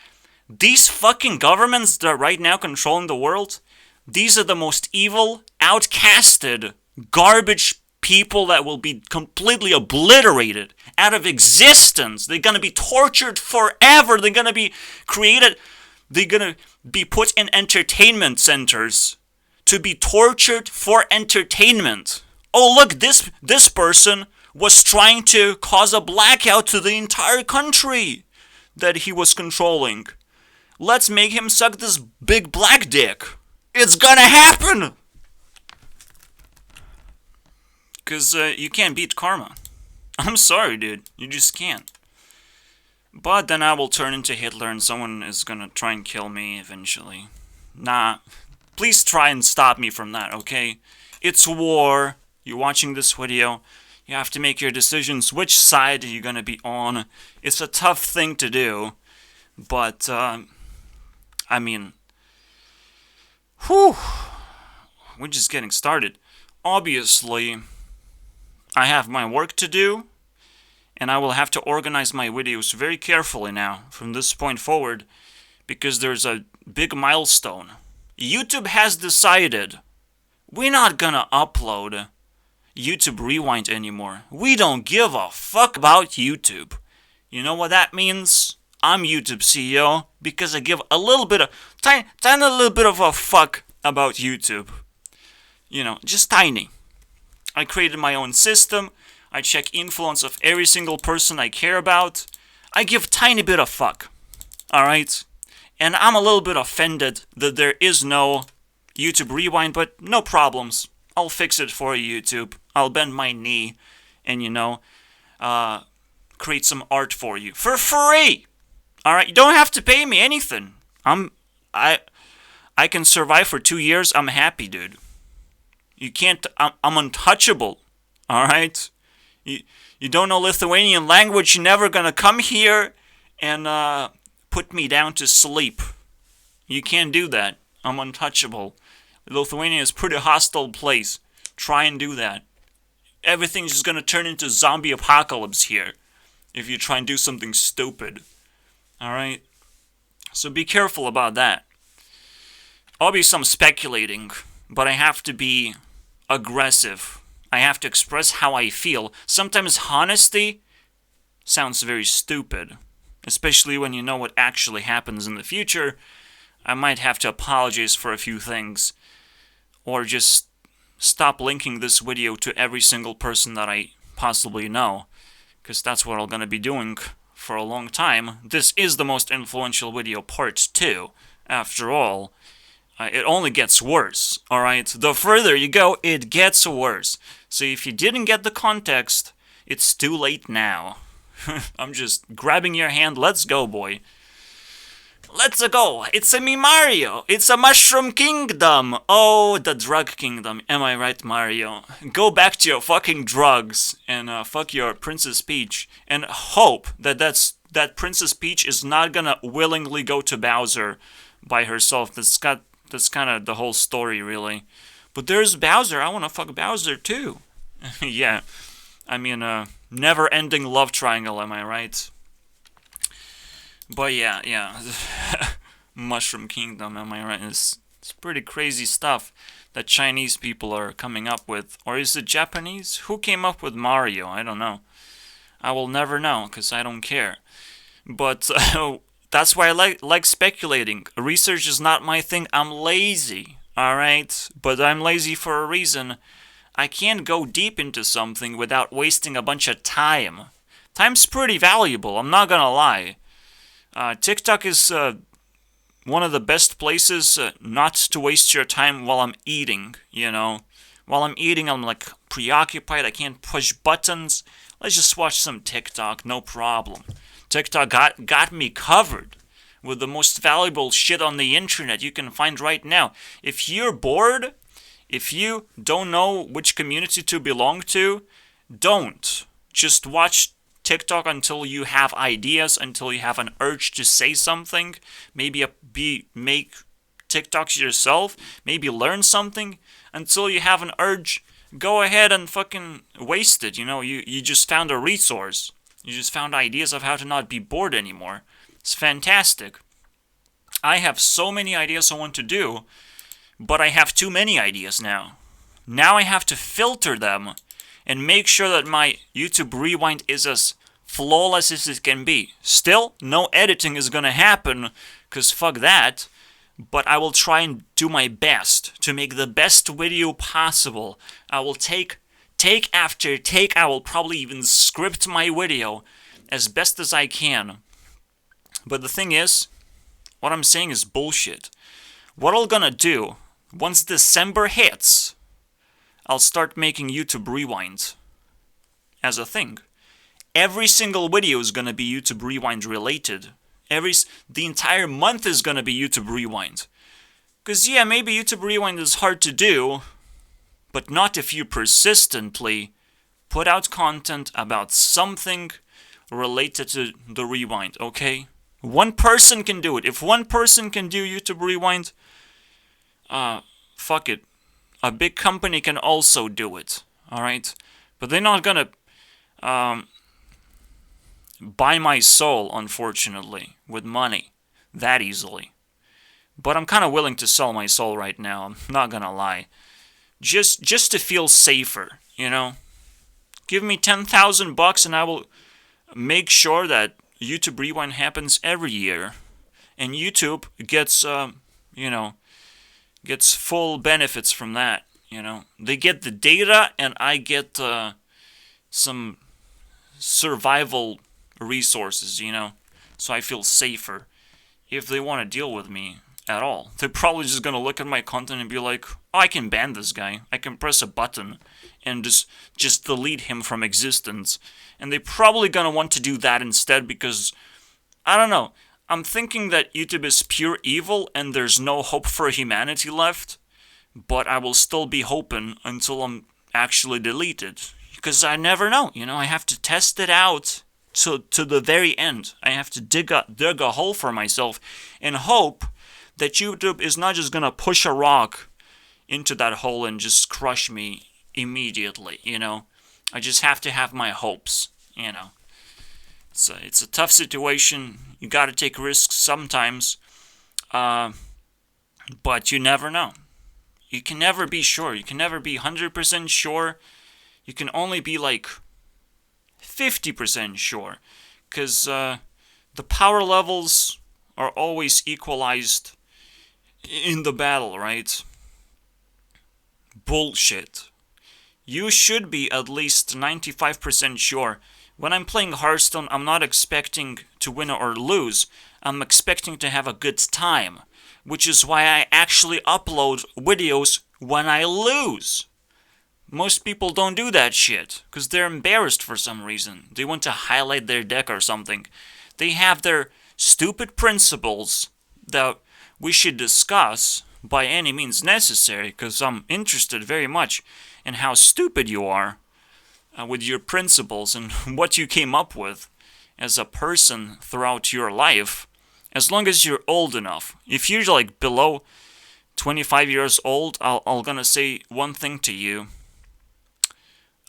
Speaker 1: These fucking governments that are right now controlling the world, these are the most evil, outcasted, garbage people that will be completely obliterated out of existence. They're gonna be tortured forever. They're gonna be created. They're gonna be put in entertainment centers to be tortured for entertainment. Oh, look, this person was trying to cause a blackout to the entire country that he was controlling. Let's make him suck this big black dick. It's gonna happen! Because you can't beat karma. I'm sorry, dude. You just can't. But then I will turn into Hitler and someone is gonna try and kill me eventually. Nah. Please try and stop me from that, okay? It's war. You're watching this video. You have to make your decisions. Which side are you gonna be on? It's a tough thing to do. But, I mean... Whew. We're just getting started. Obviously, I have my work to do. And I will have to organize my videos very carefully now, from this point forward. Because there's a big milestone. YouTube has decided we're not gonna upload YouTube Rewind anymore. We don't give a fuck about YouTube. You know what that means? I'm YouTube CEO because I give a little bit of, tiny little bit of a fuck about YouTube. You know, just tiny. I created my own system. I check influence of every single person I care about. I give tiny bit of fuck. Alright? And I'm a little bit offended that there is no YouTube Rewind, but no problems. I'll fix it for you, YouTube. I'll bend my knee and, you know, create some art for you. For free! Alright, you don't have to pay me anything. I can survive for 2 years. I'm happy, dude. You can't, I'm untouchable. Alright? You don't know Lithuanian language, you're never gonna come here and put me down to sleep. You can't do that. I'm untouchable. Lithuania is a pretty hostile place. Try and do that. Everything's just gonna turn into zombie apocalypse here if you try and do something stupid. Alright? So be careful about that. obviously I'm speculating, but I have to be aggressive. I have to express how I feel. Sometimes honesty sounds very stupid, especially when you know what actually happens in the future. I might have to apologize for a few things, or just stop linking this video to every single person that I possibly know, because that's what I'm gonna be doing for a long time. This is the most influential video, part 2. After all, it only gets worse, alright? The further you go, it gets worse. So if you didn't get the context, it's too late now. I'm just grabbing your hand. Let's go, boy. Let's go. It's a me Mario. It's a Mushroom Kingdom. Oh, the Drug Kingdom. Am I right, Mario? Go back to your fucking drugs and fuck your Princess Peach, and hope that that Princess Peach is not gonna willingly go to Bowser by herself. That's kind of the whole story, really. But there's Bowser. I want to fuck Bowser too. Yeah. I mean, never-ending love triangle, am I right? But yeah. Mushroom Kingdom, am I right? It's pretty crazy stuff that Chinese people are coming up with. Or is it Japanese? Who came up with Mario? I don't know. I will never know, because I don't care. But that's why I like speculating. Research is not my thing. I'm lazy, alright? But I'm lazy for a reason. I can't go deep into something without wasting a bunch of time. Time's pretty valuable, I'm not gonna lie. TikTok is one of the best places not to waste your time while I'm eating, you know. While I'm eating, I'm like preoccupied, I can't push buttons. Let's just watch some TikTok, no problem. TikTok got me covered with the most valuable shit on the internet you can find right now. If you're bored, if you don't know which community to belong to, don't. Just watch TikTok until you have ideas, until you have an urge to say something. Maybe make TikToks yourself. Maybe learn something. Until you have an urge, go ahead and fucking waste it. You know, you just found a resource. You just found ideas of how to not be bored anymore. It's fantastic. I have so many ideas I want to do, but I have too many ideas now. Now I have to filter them and make sure that my YouTube Rewind is as flawless as it can be. Still, no editing is gonna happen, because fuck that. But I will try and do my best to make the best video possible. I will take after take. I will probably even script my video as best as I can. But the thing is, what I'm saying is bullshit. What I'm gonna do, once December hits, I'll start making YouTube Rewind as a thing. Every single video is gonna be YouTube Rewind related. The entire month is gonna be YouTube Rewind. Cause yeah, maybe YouTube Rewind is hard to do, but not if you persistently put out content about something related to the Rewind, okay? One person can do it. If one person can do YouTube Rewind, fuck it. A big company can also do it, alright? But they're not gonna buy my soul, unfortunately, with money that easily. But I'm kind of willing to sell my soul right now, I'm not gonna lie. Just to feel safer, you know? Give me $10,000 and I will make sure that YouTube Rewind happens every year. And YouTube gets, gets full benefits from that, you know? They get the data and I get some survival resources, you know? So I feel safer if they want to deal with me at all. They're probably just gonna look at my content and be like, oh, I can ban this guy. I can press a button and just delete him from existence. And they're probably gonna want to do that instead because, I don't know, I'm thinking that YouTube is pure evil and there's no hope for humanity left, but I will still be hoping until I'm actually deleted. Because I never know, you know, I have to test it out to the very end. I have to dig a hole for myself and hope that YouTube is not just gonna push a rock into that hole and just crush me immediately, you know. I just have to have my hopes, you know. It's a tough situation. You gotta take risks sometimes. But you never know. You can never be sure. You can never be 100% sure. You can only be like 50% sure. Because the power levels are always equalized in the battle, right? Bullshit. You should be at least 95% sure. When I'm playing Hearthstone, I'm not expecting to win or lose. I'm expecting to have a good time. Which is why I actually upload videos when I lose. Most people don't do that shit, because they're embarrassed for some reason. They want to highlight their deck or something. They have their stupid principles that we should discuss by any means necessary, because I'm interested very much in how stupid you are with your principles and what you came up with as a person throughout your life, as long as you're old enough. If you're like below 25 years old, I'm gonna say one thing to you.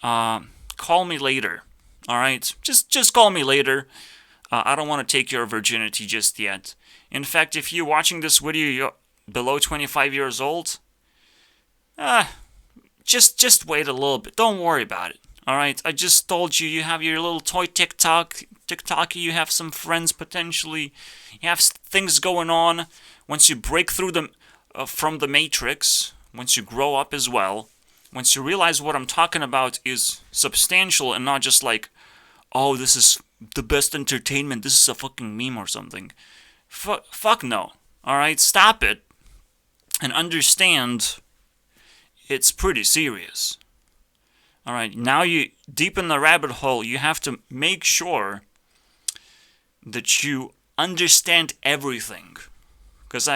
Speaker 1: Call me later. Alright? Just call me later. I don't want to take your virginity just yet. In fact, if you're watching this video, you're below 25 years old, just wait a little bit. Don't worry about it. Alright? I just told you you have your little toy TikTok, you have some friends potentially, you have things going on. Once you break through from the matrix, once you grow up as well, once you realize what I'm talking about is substantial and not just like, oh, this is the best entertainment, this is a fucking meme or something. Fuck no. Alright, stop it. And understand it's pretty serious. Alright, now you deep in the rabbit hole, you have to make sure that you understand everything. Because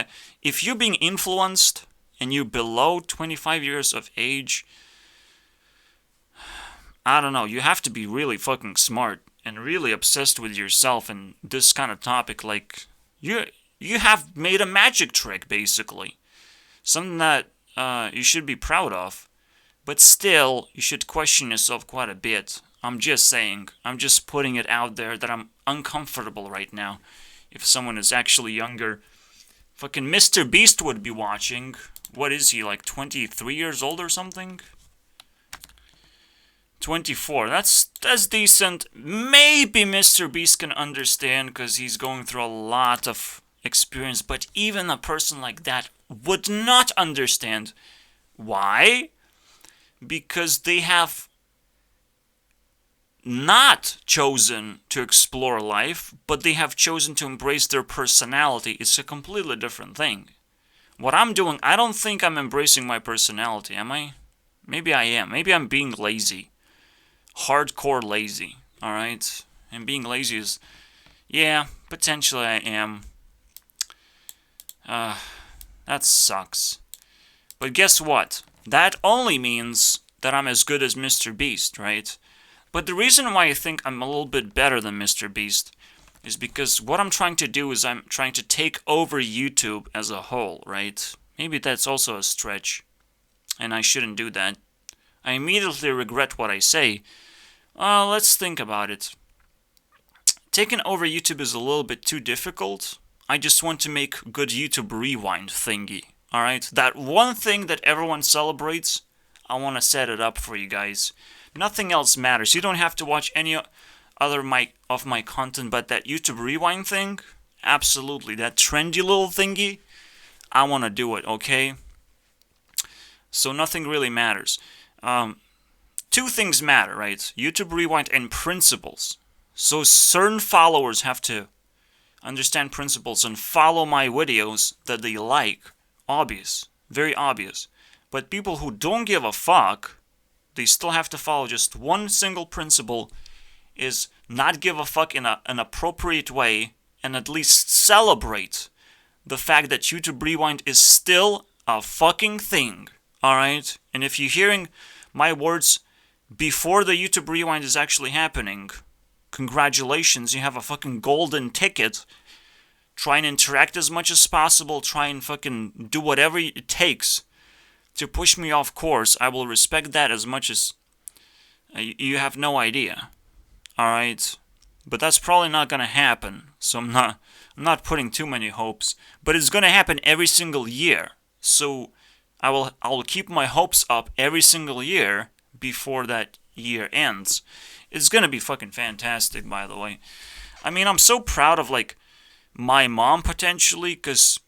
Speaker 1: if you're being influenced and you're below 25 years of age, I don't know, you have to be really fucking smart and really obsessed with yourself and this kind of topic. Like, you have made a magic trick, basically. Something that you should be proud of. But still, you should question yourself quite a bit. I'm just saying, I'm just putting it out there that I'm uncomfortable right now. If someone is actually younger, fucking Mr. Beast would be watching. What is he, like 23 years old or something? 24. That's decent. Maybe Mr. Beast can understand because he's going through a lot of experience, but even a person like that would not understand. Why? Because they have not chosen to explore life, but they have chosen to embrace their personality. It's a completely different thing. What I'm doing, I don't think I'm embracing my personality, am I? Maybe I am. Maybe I'm being lazy. Hardcore lazy, alright? And being lazy is... yeah, potentially I am. That sucks. But guess what? That only means that I'm as good as Mr. Beast, right? But the reason why I think I'm a little bit better than Mr. Beast is because what I'm trying to do is I'm trying to take over YouTube as a whole, right? Maybe that's also a stretch, and I shouldn't do that. I immediately regret what I say. Let's think about it. Taking over YouTube is a little bit too difficult. I just want to make good YouTube rewind thingy, alright? That one thing that everyone celebrates, I want to set it up for you guys. Nothing else matters. You don't have to watch any other of my content, but that YouTube rewind thing, absolutely. That trendy little thingy, I want to do it, okay? So nothing really matters. Two things matter, right? YouTube rewind and principles. So certain followers have to understand principles and follow my videos that they like. Obvious. Very obvious. But people who don't give a fuck, they still have to follow just one single principle, is not give a fuck in an appropriate way and at least celebrate the fact that YouTube Rewind is still a fucking thing. Alright? And if you're hearing my words before the YouTube Rewind is actually happening, congratulations, you have a fucking golden ticket. Try and interact as much as possible. Try and fucking do whatever it takes to push me off course. I will respect that as much as you have no idea. Alright? But that's probably not gonna happen. So I'm not putting too many hopes. But it's gonna happen every single year. So I will keep my hopes up every single year before that year ends. It's gonna be fucking fantastic, by the way. I mean, I'm so proud of like my mom potentially, because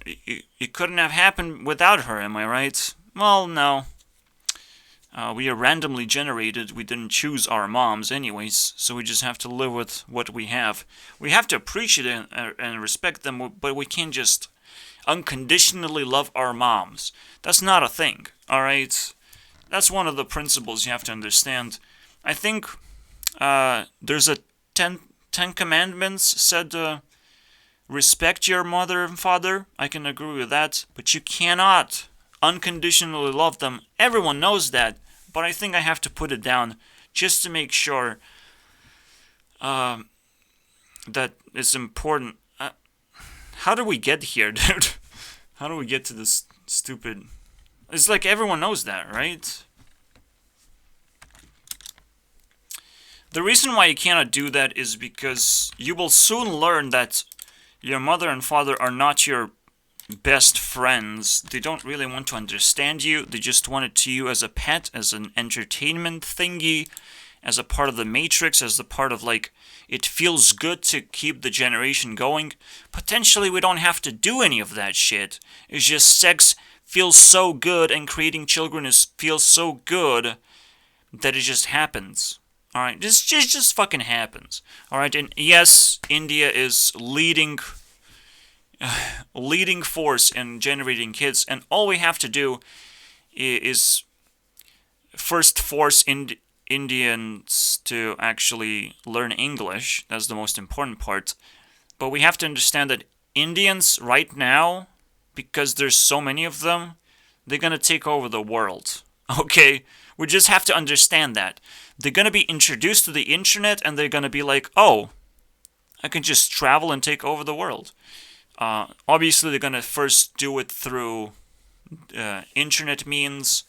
Speaker 1: it couldn't have happened without her. Am I right? Well, no. We are randomly generated. We didn't choose our moms, anyways, so we just have to live with what we have. We have to appreciate and respect them, but we can't just unconditionally love our moms. That's not a thing, alright? That's one of the principles you have to understand. I think there's a Ten Commandments said respect your mother and father. I can agree with that, but you cannot unconditionally love them. Everyone knows that, but I think I have to put it down just to make sure that it's important. How do we get here, dude? How do we get to this stupid... It's like everyone knows that, right? The reason why you cannot do that is because you will soon learn that your mother and father are not your best friends. They don't really want to understand you. They just want it to you as a pet, as an entertainment thingy, as a part of the matrix, as a part of like, it feels good to keep the generation going. Potentially we don't have to do any of that shit. It's just sex feels so good and creating children feels so good that it just happens. Alright, this just fucking happens. Alright, and yes, India is leading force in generating kids, and all we have to do is first force Indians to actually learn English. That's the most important part. But we have to understand that Indians right now, because there's so many of them, they're gonna take over the world. Okay? We just have to understand that. They're gonna be introduced to the internet and they're gonna be like, oh, I can just travel and take over the world. Obviously, they're gonna first do it through internet means,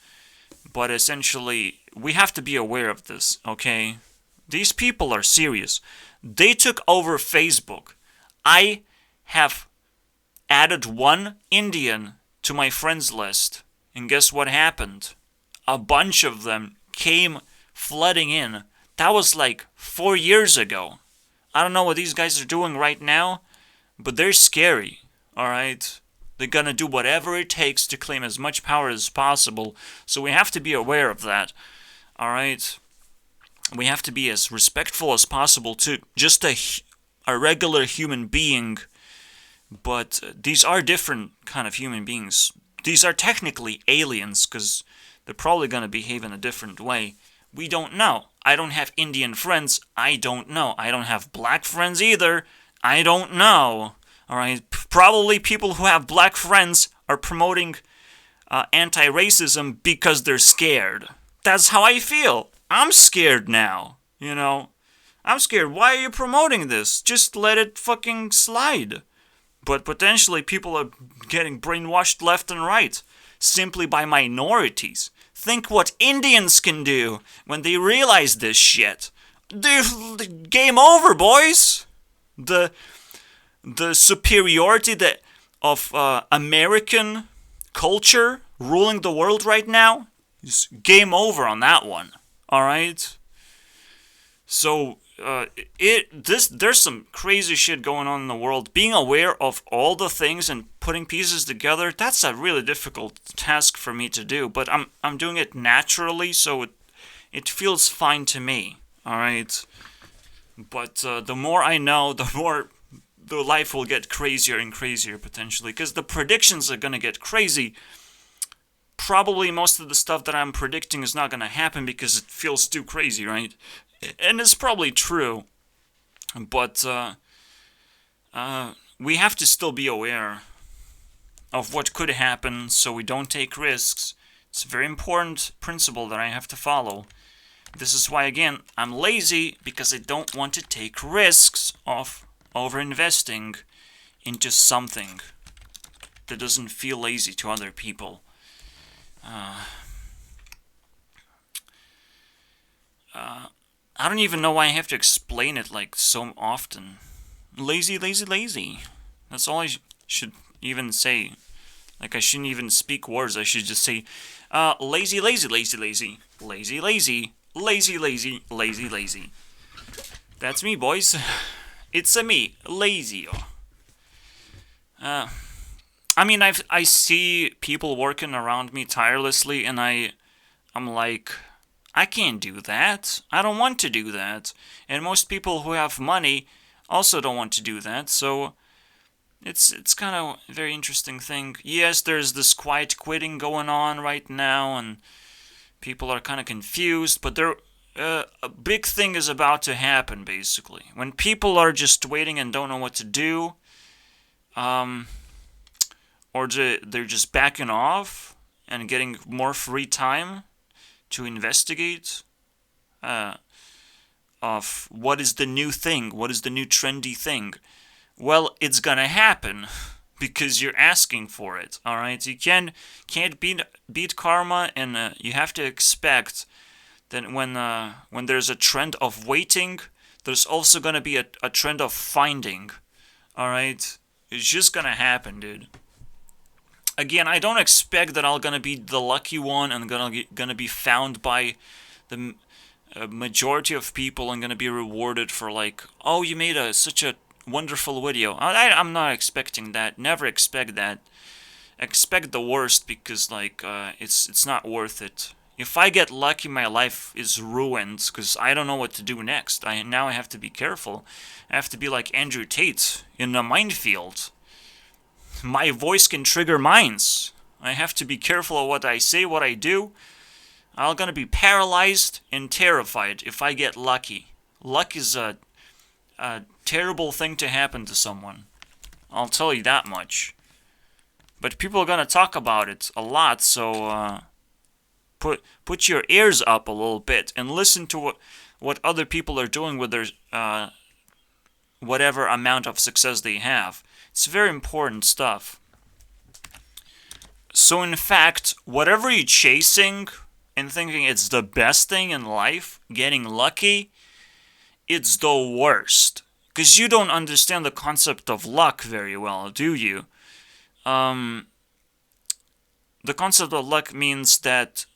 Speaker 1: but essentially, we have to be aware of this, okay? These people are serious. They took over Facebook. I have added one Indian to my friends list, and guess what happened? A bunch of them came flooding in. That was like 4 years ago. I don't know what these guys are doing right now, but they're scary, alright? They're gonna do whatever it takes to claim as much power as possible, so we have to be aware of that, alright? We have to be as respectful as possible to just a regular human being, but these are different kind of human beings. These are technically aliens, because they're probably gonna behave in a different way. We don't know. I don't have Indian friends. I don't know. I don't have black friends either. I don't know. Alright, probably people who have black friends are promoting anti-racism because they're scared. That's how I feel. I'm scared now, you know? I'm scared. Why are you promoting this? Just let it fucking slide. But potentially people are getting brainwashed left and right simply by minorities. Think what Indians can do when they realize this shit. Game over, boys. The superiority of American culture ruling the world right now is game over on that one. All right. So there's some crazy shit going on in the world. Being aware of all the things and putting pieces together, that's a really difficult task for me to do. But I'm doing it naturally, so it feels fine to me. All right. But the more I know, the more the life will get crazier and crazier potentially, because the predictions are gonna get crazy. Probably most of the stuff that I'm predicting is not gonna happen because it feels too crazy, right? And it's probably true, but we have to still be aware of what could happen so we don't take risks. It's a very important principle that I have to follow. This is why, again, I'm lazy, because I don't want to take risks of over-investing into something that doesn't feel lazy to other people. I don't even know why I have to explain it like so often. Lazy, lazy, lazy. That's all I should even say. Like, I shouldn't even speak words. I should just say, lazy, lazy, lazy, lazy, lazy, lazy, lazy, lazy, lazy, lazy. That's me, boys. It's a me, lazy. I mean, I see people working around me tirelessly, and I'm like, I can't do that. I don't want to do that. And most people who have money also don't want to do that. So it's kind of a very interesting thing. Yes, there's this quiet quitting going on right now, and people are kind of confused, but a big thing is about to happen, basically. When people are just waiting and don't know what to do, or they're just backing off and getting more free time to investigate of what is the new thing, what is the new trendy thing. Well, it's gonna happen because you're asking for it. All right, you can't beat karma, and you have to expect that when there's a trend of waiting, there's also gonna be a trend of finding. All right, it's just gonna happen, dude. Again, I don't expect that I'm gonna be the lucky one and gonna be found by the majority of people and gonna be rewarded for, like, oh, you made such a wonderful video. I'm not expecting that. Never expect that. Expect the worst, because like it's not worth it. If I get lucky, my life is ruined because I don't know what to do next. Now I have to be careful. I have to be like Andrew Tate in a minefield. My voice can trigger minds. I have to be careful of what I say, what I do. I'm gonna be paralyzed and terrified if I get lucky. Luck is a terrible thing to happen to someone. I'll tell you that much. But people are gonna talk about it a lot, so put your ears up a little bit and listen to what other people are doing with their whatever amount of success they have. It's very important stuff. So in fact, whatever you're chasing and thinking it's the best thing in life, getting lucky, it's the worst. Because you don't understand the concept of luck very well, do you? The concept of luck means that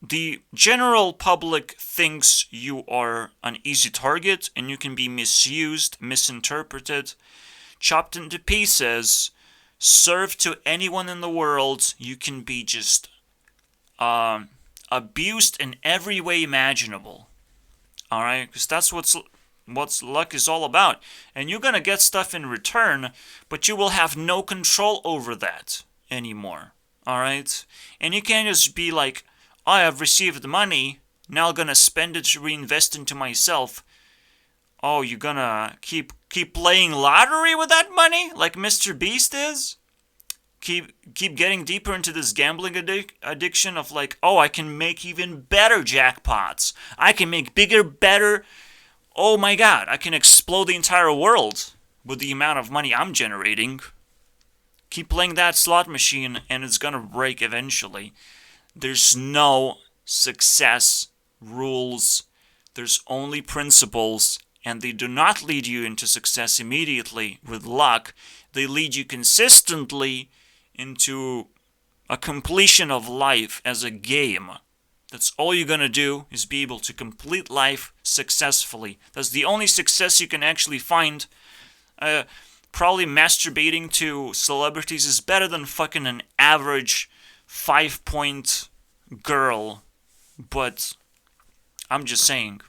Speaker 1: the general public thinks you are an easy target and you can be misused, misinterpreted, chopped into pieces, served to anyone in the world. You can be just abused in every way imaginable. Alright? Because that's what luck is all about. And you're gonna get stuff in return, but you will have no control over that anymore. Alright? And you can't just be like, I have received money, now I'm gonna spend it to reinvest into myself. Oh, you're gonna keep playing lottery with that money, like Mr. Beast is? Keep getting deeper into this gambling addiction of like, oh, I can make even better jackpots. I can make bigger, better. Oh my god, I can explode the entire world with the amount of money I'm generating. Keep playing that slot machine and it's gonna break eventually. There's no success rules. There's only principles, and they do not lead you into success immediately with luck. They lead you consistently into a completion of life as a game. That's all you're gonna do, is be able to complete life successfully. That's the only success you can actually find. Probably masturbating to celebrities is better than fucking an average 5-point girl, but I'm just saying,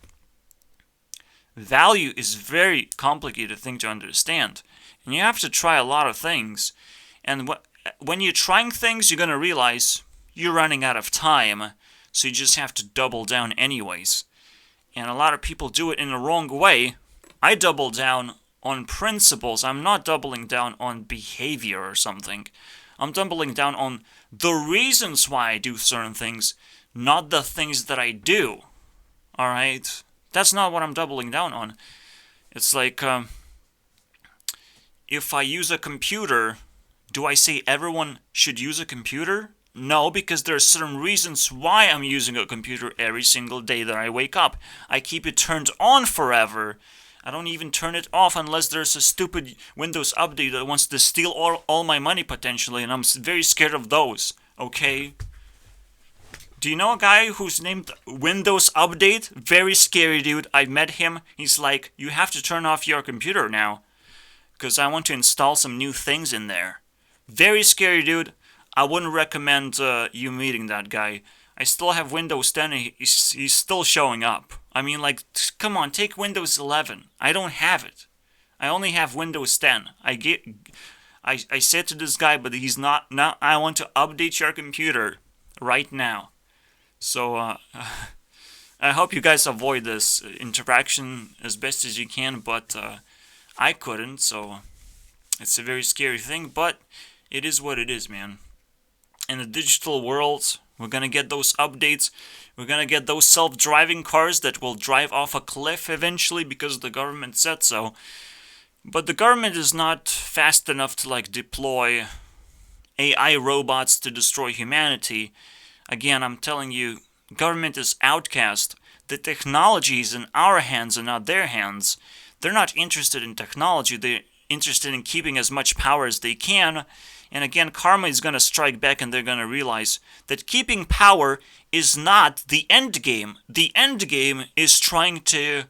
Speaker 1: value is a very complicated thing to understand, and you have to try a lot of things, and when you're trying things, you're gonna realize you're running out of time, so you just have to double down anyways, and a lot of people do it in the wrong way. I double down on principles. I'm not doubling down on behavior or something. I'm doubling down on the reasons why I do certain things, not the things that I do. Alright? That's not what I'm doubling down on. It's like, if I use a computer, do I say everyone should use a computer? No, because there are certain reasons why I'm using a computer every single day that I wake up. I keep it turned on forever. I don't even turn it off unless there's a stupid Windows update that wants to steal all my money potentially, and I'm very scared of those, okay? Do you know a guy who's named Windows Update? Very scary dude. I met him. He's like, you have to turn off your computer now, because I want to install some new things in there. Very scary dude. I wouldn't recommend you meeting that guy. I still have Windows 10 and he's still showing up. I mean, like, come on, take Windows 11. I don't have it. I only have Windows 10. I said to this guy, but he's not. Now I want to update your computer right now. So, I hope you guys avoid this interaction as best as you can, but I couldn't, so it's a very scary thing, but it is what it is, man. In the digital world, we're gonna get those updates. We're gonna get those self-driving cars that will drive off a cliff eventually because the government said so. But the government is not fast enough to like deploy AI robots to destroy humanity. Again, I'm telling you, government is outcast. The technology is in our hands and not their hands. They're not interested in technology. They're interested in keeping as much power as they can. And again, karma is going to strike back and they're going to realize that keeping power is not the end game. The end game is trying to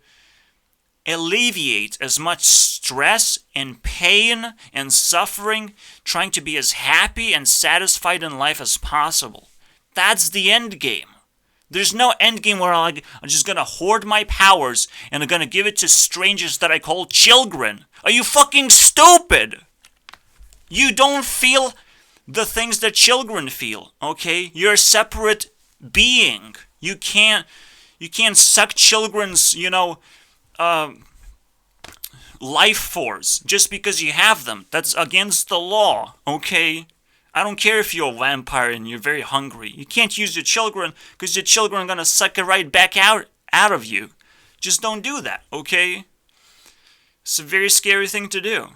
Speaker 1: alleviate as much stress and pain and suffering, trying to be as happy and satisfied in life as possible. That's the end game. There's no end game where I'm just going to hoard my powers and I'm going to give it to strangers that I call children. Are you fucking stupid? You don't feel the things that children feel, okay? You're a separate being. You can't suck children's, life force just because you have them. That's against the law, okay? I don't care if you're a vampire and you're very hungry. You can't use your children because your children are gonna suck it right back out of you. Just don't do that, okay? It's a very scary thing to do.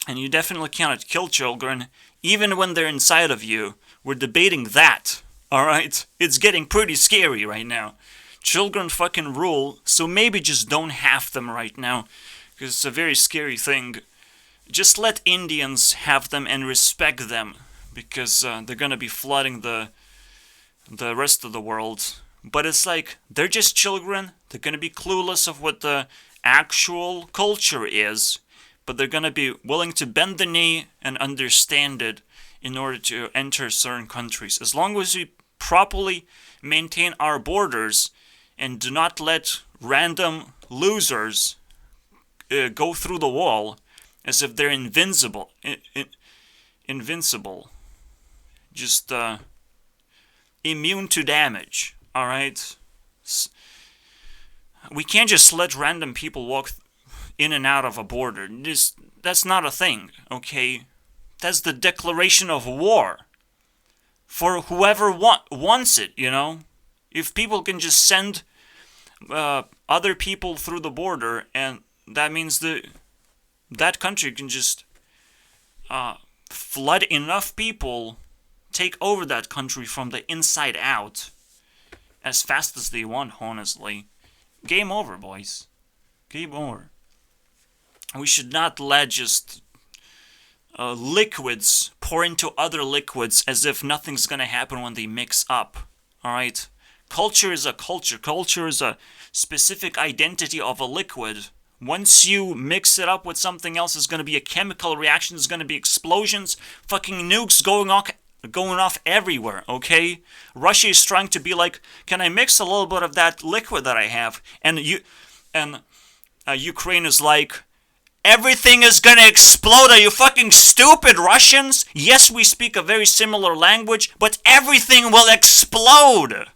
Speaker 1: And you definitely cannot kill children, even when they're inside of you. We're debating that, alright? It's getting pretty scary right now. Children fucking rule, so maybe just don't have them right now, because it's a very scary thing. Just let Indians have them and respect them, because they're gonna be flooding the rest of the world. But it's like, they're just children, they're gonna be clueless of what the actual culture is, but they're gonna be willing to bend the knee and understand it in order to enter certain countries. As long as we properly maintain our borders and do not let random losers go through the wall as if they're invincible. Invincible. Just immune to damage, alright? We can't just let random people walk in and out of a border. That's not a thing, okay? That's the declaration of war for whoever wants it, you know? If people can just send other people through the border, and that means that country can just flood enough people, take over that country from the inside out as fast as they want, honestly. Game over, boys. Game over. We should not let just liquids pour into other liquids as if nothing's gonna happen when they mix up. Alright? Culture is a culture. Culture is a specific identity of a liquid. Once you mix it up with something else, it's gonna be a chemical reaction, there's gonna be explosions, fucking nukes going off everywhere, okay? Russia is trying to be like, can I mix a little bit of that liquid that I have? And Ukraine is like, everything is gonna explode. Are you fucking stupid, Russians? Yes, we speak a very similar language, but everything will explode.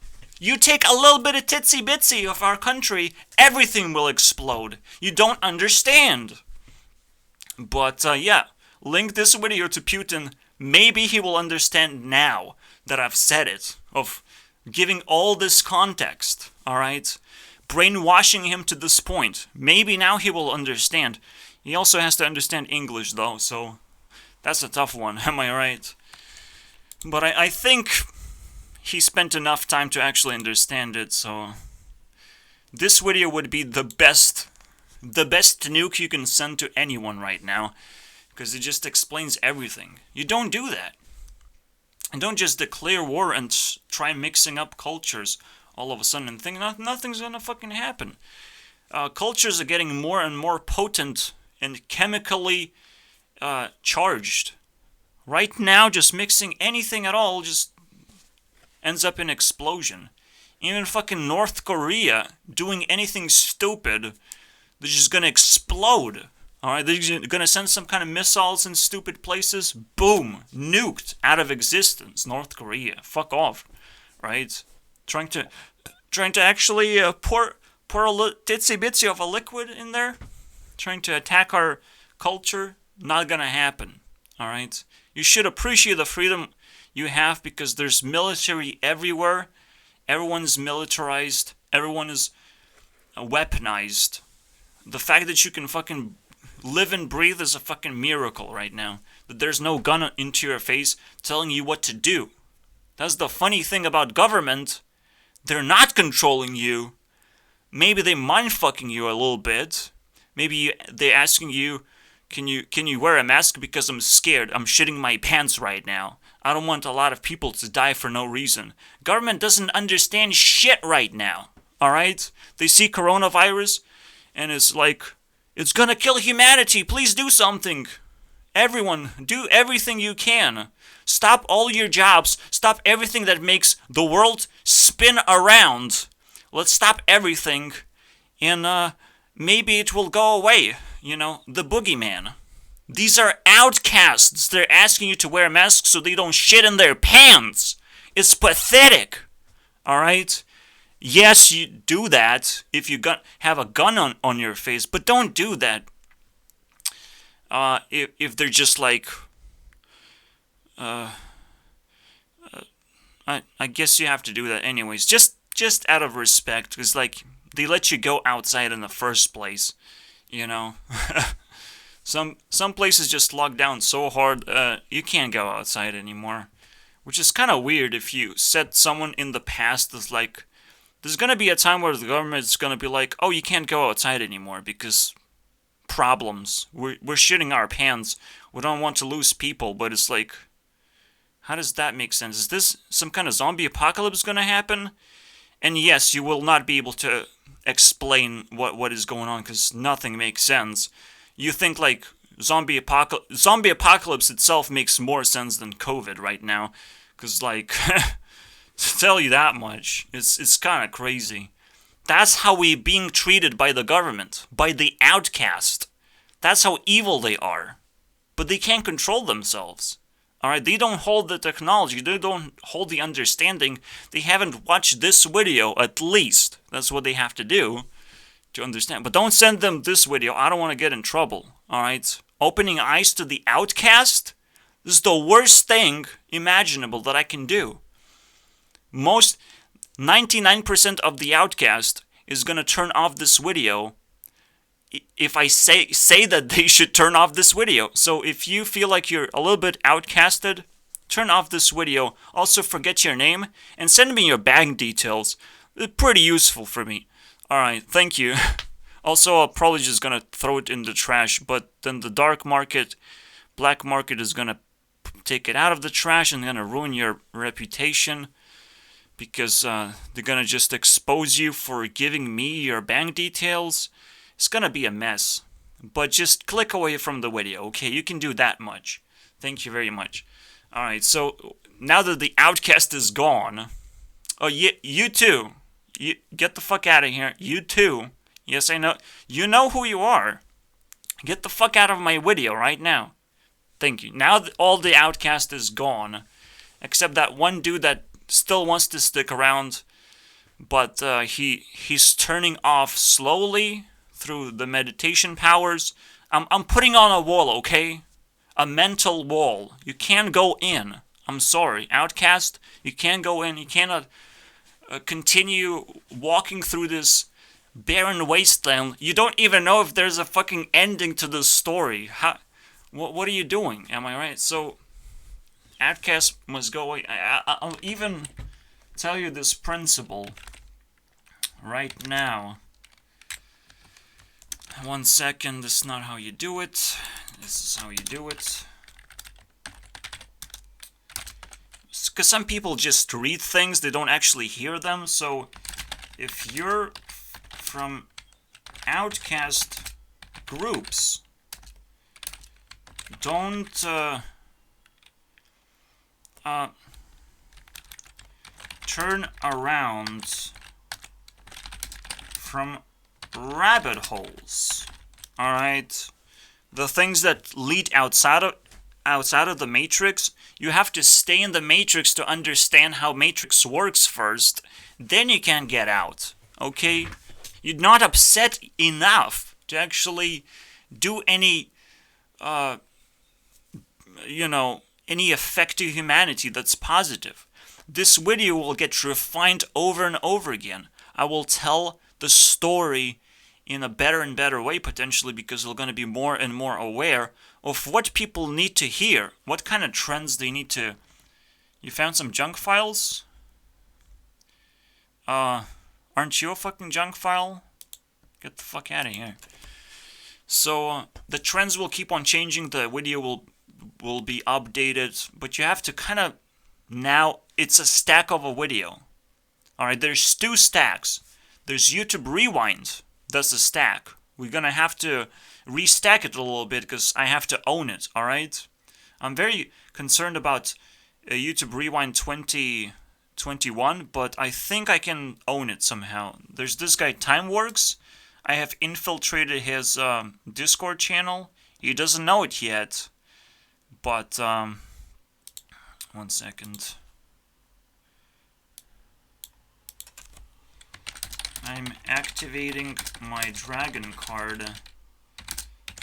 Speaker 1: You take a little bit of titsy bitsy of our country, everything will explode. You don't understand. But yeah, link this video to Putin. Maybe he will understand now that I've said it, of giving all this context, alright? Brainwashing him to this point. Maybe now he will understand. He also has to understand English though, so that's a tough one, am I right? But I think he spent enough time to actually understand it, so this video would be the best nuke you can send to anyone right now, because it just explains everything. You don't do that. And don't just declare war and try mixing up cultures all of a sudden and think nothing's gonna fucking happen. Cultures are getting more and more potent and chemically charged. Right now, just mixing anything at all just ends up in explosion. Even fucking North Korea doing anything stupid, they're just gonna explode. Alright, they're gonna send some kind of missiles in stupid places. Boom! Nuked out of existence. North Korea. Fuck off. Right? Trying to actually pour a titsy bitsy of a liquid in there. Trying to attack our culture. Not gonna happen. Alright? You should appreciate the freedom you have, because there's military everywhere. Everyone's militarized. Everyone is weaponized. The fact that you can fucking live and breathe is a fucking miracle right now. That there's no gun into your face telling you what to do. That's the funny thing about government. They're not controlling you. Maybe they mind fucking you a little bit. Maybe they're asking you, can you wear a mask because I'm scared. I'm shitting my pants right now. I don't want a lot of people to die for no reason. Government doesn't understand shit right now. Alright? They see coronavirus and it's like, it's gonna kill humanity. Please do something. Everyone, do everything you can. Stop all your jobs. Stop everything that makes the world spin around. Let's stop everything. And maybe it will go away. You know, the boogeyman. These are outcasts. They're asking you to wear a mask so they don't shit in their pants. It's pathetic. Alright? Yes, you do that if you have a gun on your face, but don't do that if they're just like, I guess you have to do that anyways, just out of respect, because like, they let you go outside in the first place, you know. Some places just lock down so hard, you can't go outside anymore, which is kind of weird. If you said someone in the past is like, there's going to be a time where the government is going to be like, oh, you can't go outside anymore because problems. We're shitting our pants. We don't want to lose people, but it's like, how does that make sense? Is this some kind of zombie apocalypse going to happen? And yes, you will not be able to explain what is going on because nothing makes sense. You think like zombie apocalypse itself makes more sense than COVID right now, because like, to tell you that much, it's kind of crazy. That's how we're being treated by the government, by the outcast. That's how evil they are. But they can't control themselves. Alright, they don't hold the technology, they don't hold the understanding. They haven't watched this video, at least. That's what they have to do to understand. But don't send them this video, I don't want to get in trouble. Alright? Opening eyes to the outcast? This is the worst thing imaginable that I can do. 99% of the outcast is gonna turn off this video if I say that they should turn off this video. So if you feel like you're a little bit outcasted, turn off this video. Also forget your name and send me your bank details. They're pretty useful for me. Alright, thank you. Also, I'm probably just gonna throw it in the trash, but then the black market is gonna take it out of the trash and gonna ruin your reputation. Because they're gonna just expose you for giving me your bank details. It's gonna be a mess. But just click away from the video, okay? You can do that much. Thank you very much. Alright, so now that the outcast is gone... Oh, you too. You get the fuck out of here. You too. Yes, I know. You know who you are. Get the fuck out of my video right now. Thank you. Now all the outcast is gone. Except that one dude that still wants to stick around, but he's turning off slowly through the meditation powers. I'm putting on a wall, okay? A mental wall. You can't go in. I'm sorry, outcast. You can't go in. You cannot continue walking through this barren wasteland. You don't even know if there's a fucking ending to this story. What are you doing? Am I right? So, outcast must go away. I'll even tell you this principle. right now. 1 second, this is not how you do it. This is how you do it. Because some people just read things, they don't actually hear them. So if you're from outcast groups, don't turn around from rabbit holes. All right, the things that lead outside of the matrix, you have to stay in the matrix to understand how matrix works first, then you can get out. Okay, you're not upset enough to actually do any any effect to humanity that's positive. This video will get refined over and over again. I will tell the story in a better and better way, potentially, because we're going to be more and more aware of what people need to hear, what kind of trends they need to... You found some junk files? Aren't you a fucking junk file? Get the fuck out of here. So, the trends will keep on changing, the video will be updated, but you have to kind of... Now, it's a stack of a video. Alright, there's 2 stacks. There's YouTube Rewind. That's a stack. We're gonna have to restack it a little bit because I have to own it, alright? I'm very concerned about YouTube Rewind 2021, but I think I can own it somehow. There's this guy, Timeworks. I have infiltrated his Discord channel. He doesn't know it yet, but 1 second. I'm activating my dragon card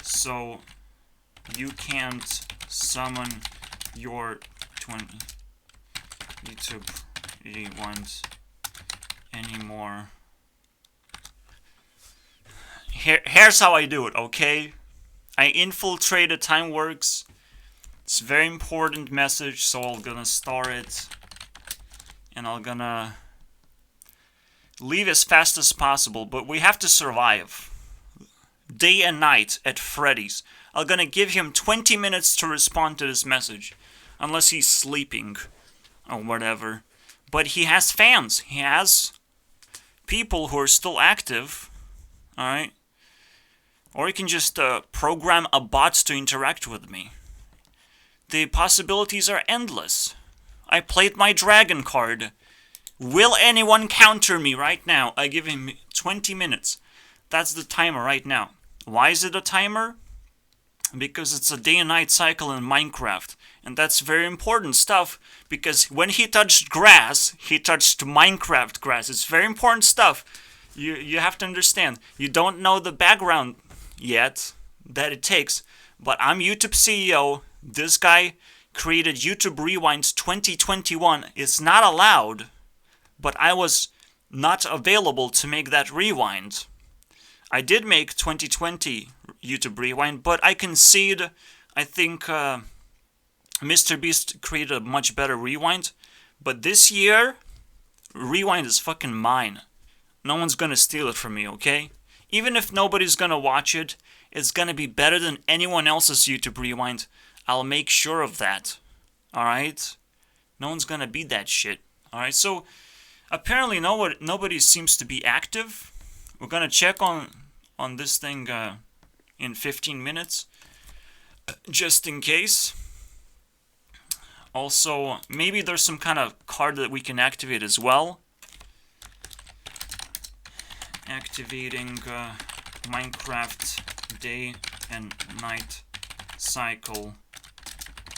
Speaker 1: so you can't summon your 20 YouTube Rewind anymore. Here's how I do it, okay? I infiltrated Timeworks. It's a very important message, so I'm gonna start it. And I'm gonna leave as fast as possible, but we have to survive. Day and night at Freddy's. I'm gonna give him 20 minutes to respond to this message. Unless he's sleeping. Or whatever. But he has fans. He has people who are still active. Alright? Or he can just program a bot to interact with me. The possibilities are endless. I played my dragon card. Will anyone counter me right now? I give him 20 minutes. That's the timer right now. Why is it a timer? Because it's a day and night cycle in Minecraft. And that's very important stuff. Because when he touched grass, he touched Minecraft grass. It's very important stuff. You have to understand. You don't know the background yet that it takes. But I'm YouTube CEO. This guy created YouTube Rewinds 2021. It's not allowed. But I was not available to make that rewind. I did make 2020 YouTube Rewind, but I concede. I think Mr. Beast created a much better rewind. But this year, rewind is fucking mine. No one's gonna steal it from me, okay? Even if nobody's gonna watch it, it's gonna be better than anyone else's YouTube Rewind. I'll make sure of that. Alright? No one's gonna beat that shit. Alright, so... Apparently nobody seems to be active. We're gonna check on this thing in 15 minutes. Just in case. Also, maybe there's some kind of card that we can activate as well. Activating Minecraft day and night cycle.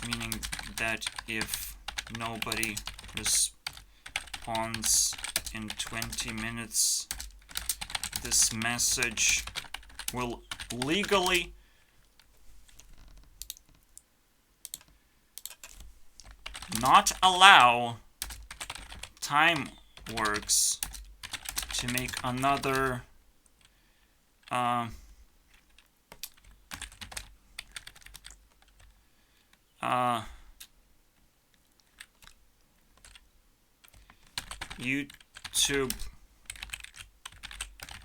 Speaker 1: Meaning that if nobody responds in 20 minutes, this message will legally not allow Timeworks to make another YouTube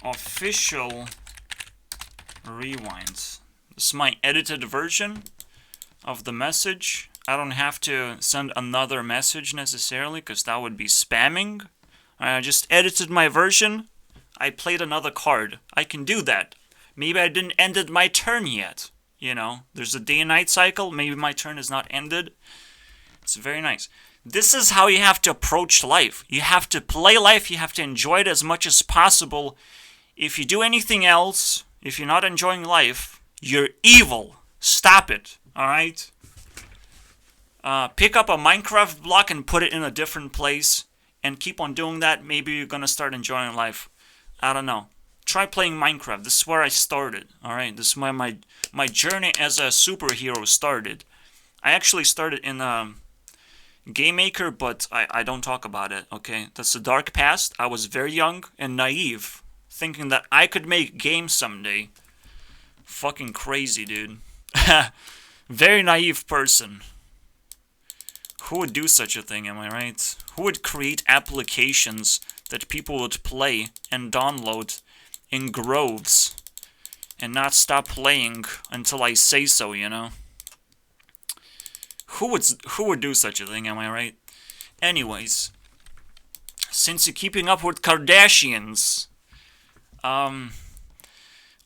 Speaker 1: official rewinds. This is my edited version of the message. I don't have to send another message necessarily, because that would be spamming. I just edited my version. I played another card. I can do that. Maybe I didn't ended my turn yet. You know, there's a day and night cycle. Maybe my turn is not ended. It's very nice. This is how you have to approach life. You have to play life. You have to enjoy it as much as possible. If you do anything else, if you're not enjoying life, you're evil. Stop it. Alright? Pick up a Minecraft block and put it in a different place. And keep on doing that. Maybe you're gonna start enjoying life. I don't know. Try playing Minecraft. This is where I started. Alright? This is where my journey as a superhero started. I actually started in Game Maker, but I don't talk about it, okay? That's a dark past. I was very young and naive, thinking that I could make games someday. Fucking crazy, dude. Very naive person. Who would do such a thing, am I right? Who would create applications that people would play and download in groves and not stop playing until I say so, you know? Who would do such a thing, am I right? Anyways, since you're keeping up with Kardashians,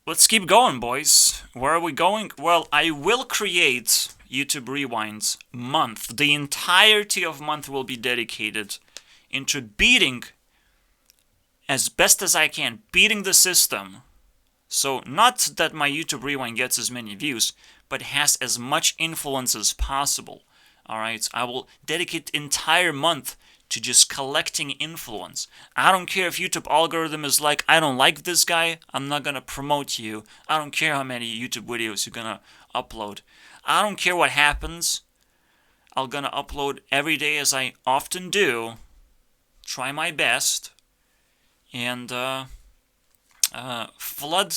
Speaker 1: let's keep going, boys. Where are we going? Well, I will create YouTube Rewinds month. The entirety of month will be dedicated into beating, as best as I can, beating the system. So, not that my YouTube Rewind gets as many views, but has as much influence as possible. Alright, I will dedicate the entire month to just collecting influence. I don't care if YouTube algorithm is like, I don't like this guy, I'm not gonna promote you. I don't care how many YouTube videos you're gonna upload. I don't care what happens. I'm gonna upload every day as I often do. Try my best. And, flood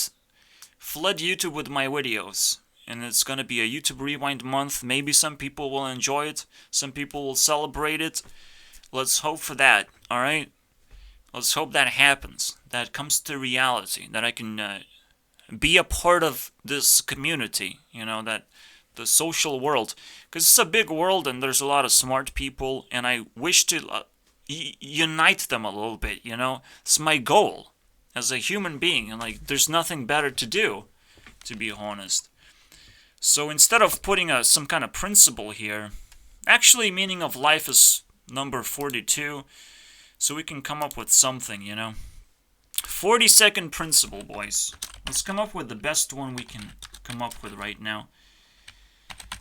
Speaker 1: YouTube with my videos. And it's gonna be a YouTube Rewind month. Maybe some people will enjoy it. Some people will celebrate it. Let's hope for that, alright? Let's hope that happens. That comes to reality. That I can be a part of this community. You know, that the social world. Because it's a big world and there's a lot of smart people. And I wish to unite them a little bit, you know? It's my goal as a human being. And like, there's nothing better to do, to be honest. So instead of putting some kind of principle here, actually meaning of life is number 42, so we can come up with something, you know. 42nd principle, boys. Let's come up with the best one we can come up with right now.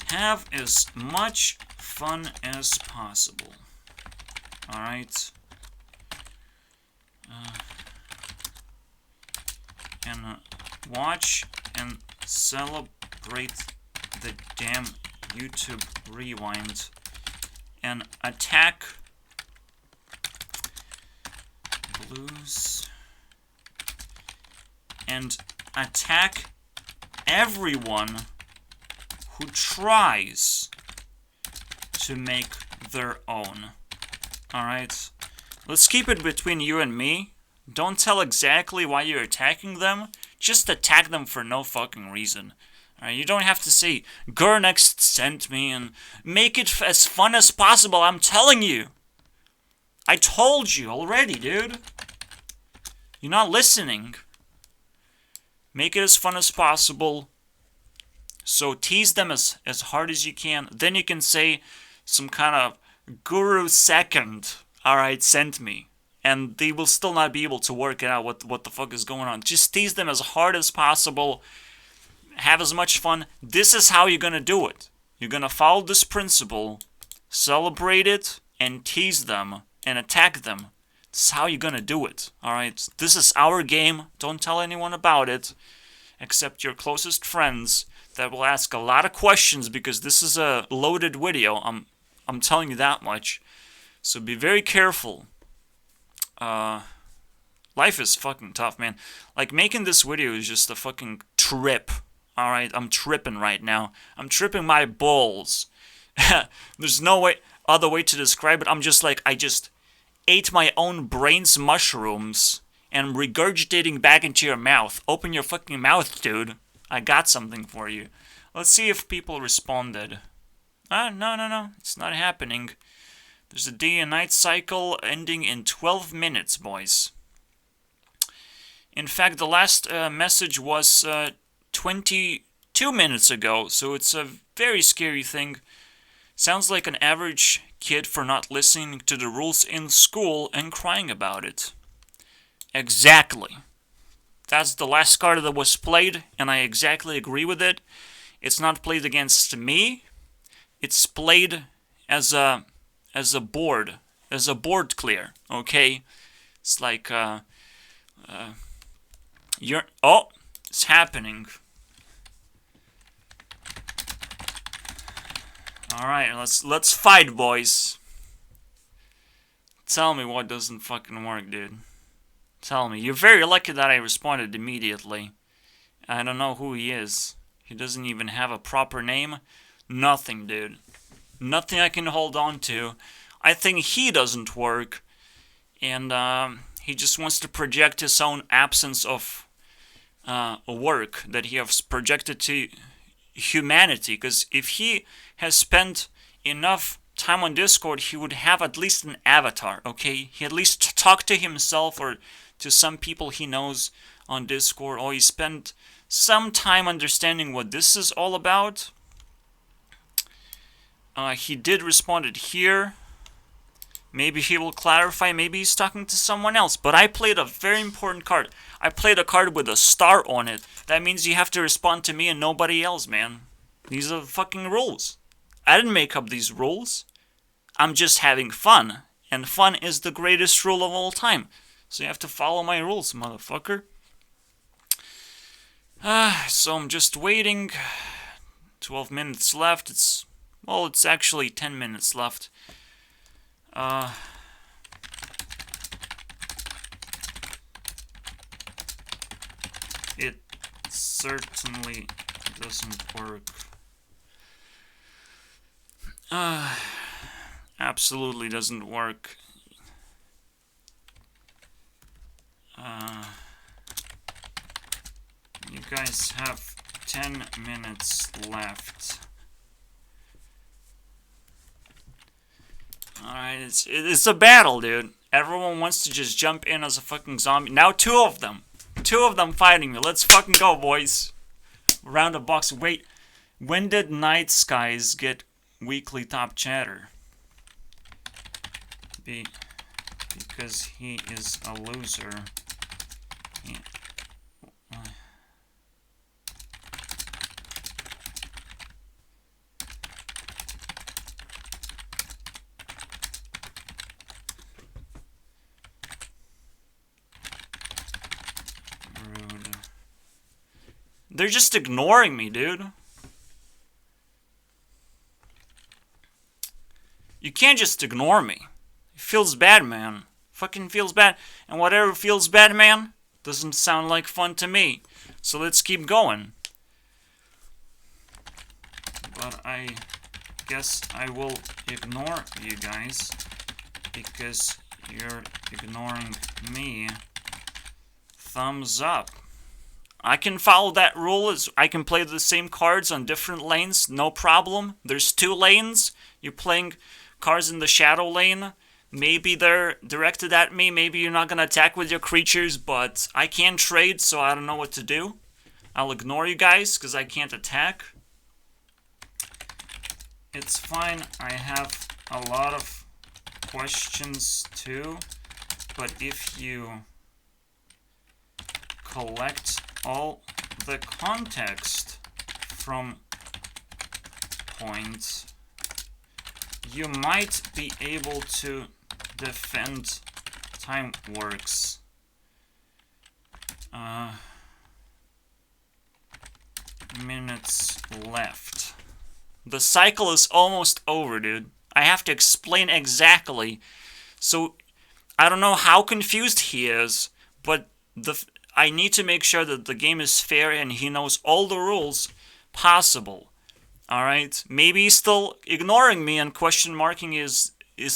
Speaker 1: Have as much fun as possible. Alright. And watch and celebrate the damn YouTube Rewind and attack blues and attack everyone who tries to make their own. Alright? Let's keep it between you and me. Don't tell exactly why you're attacking them. Just attack them for no fucking reason. Alright, you don't have to say, Gurnext sent me, and make it as fun as possible, I'm telling you. I told you already, dude. You're not listening. Make it as fun as possible. So tease them as hard as you can. Then you can say some kind of Guru second, alright, sent me. And they will still not be able to work it out what the fuck is going on. Just tease them as hard as possible. Have as much fun. This is how you're gonna do it. You're gonna follow this principle, celebrate it, and tease them, and attack them. This is how you're gonna do it, alright? This is our game. Don't tell anyone about it, except your closest friends that will ask a lot of questions, because this is a loaded video. I'm telling you that much. So be very careful. Life is fucking tough, man. Like, making this video is just a fucking trip. Alright, I'm tripping right now. I'm tripping my balls. There's no other way to describe it. I'm just like, I just ate my own brain's mushrooms and regurgitating back into your mouth. Open your fucking mouth, dude. I got something for you. Let's see if people responded. No. It's not happening. There's a day and night cycle ending in 12 minutes, boys. In fact, the last message was 22 minutes ago, so it's a very scary thing. Sounds like an average kid for not listening to the rules in school and crying about it. Exactly. That's the last card that was played, and I exactly agree with it. It's not played against me. It's played as a board clear. Okay, it's like it's happening. All right, let's fight, boys. Tell me what doesn't fucking work, dude. Tell me. You're very lucky that I responded immediately. I don't know who he is. He doesn't even have a proper name. Nothing, dude. Nothing I can hold on to. I think he doesn't work. And he just wants to project his own absence of work that he has projected to humanity. Because if he has spent enough time on Discord, he would have at least an avatar, okay? He at least talk to himself or to some people he knows on Discord, or he spent some time understanding what this is all about. He did respond here. Maybe he will clarify, maybe he's talking to someone else. But I played a very important card. I played a card with a star on it. That means you have to respond to me and nobody else, man. These are the fucking rules. I didn't make up these rules. I'm just having fun. And fun is the greatest rule of all time. So you have to follow my rules, motherfucker. So I'm just waiting. 12 minutes left. It's actually 10 minutes left. It certainly doesn't work. Absolutely doesn't work. You guys have 10 minutes left. Alright, it's a battle, dude. Everyone wants to just jump in as a fucking zombie. Now two of them fighting me. Let's fucking go, boys. Round of boxing. Wait, when did Night Skies get weekly top chatter? Because he is a loser. Yeah. Rude. They're just ignoring me, dude. You can't just ignore me. It feels bad, man. Fucking feels bad. And whatever feels bad, man, doesn't sound like fun to me. So let's keep going. But I guess I will ignore you guys because you're ignoring me. Thumbs up. I can follow that rule. I can play the same cards on different lanes, no problem. There's 2 lanes. You're playing cards in the shadow lane. Maybe they're directed at me. Maybe you're not going to attack with your creatures, but I can't trade, so I don't know what to do. I'll ignore you guys because I can't attack. It's fine. I have a lot of questions too, but if you collect all the context from points, you might be able to defend time works. Minutes left. The cycle is almost over, dude. I have to explain exactly. So I don't know how confused he is, but I need to make sure that the game is fair and he knows all the rules possible. Alright? Maybe he's still ignoring me and question marking his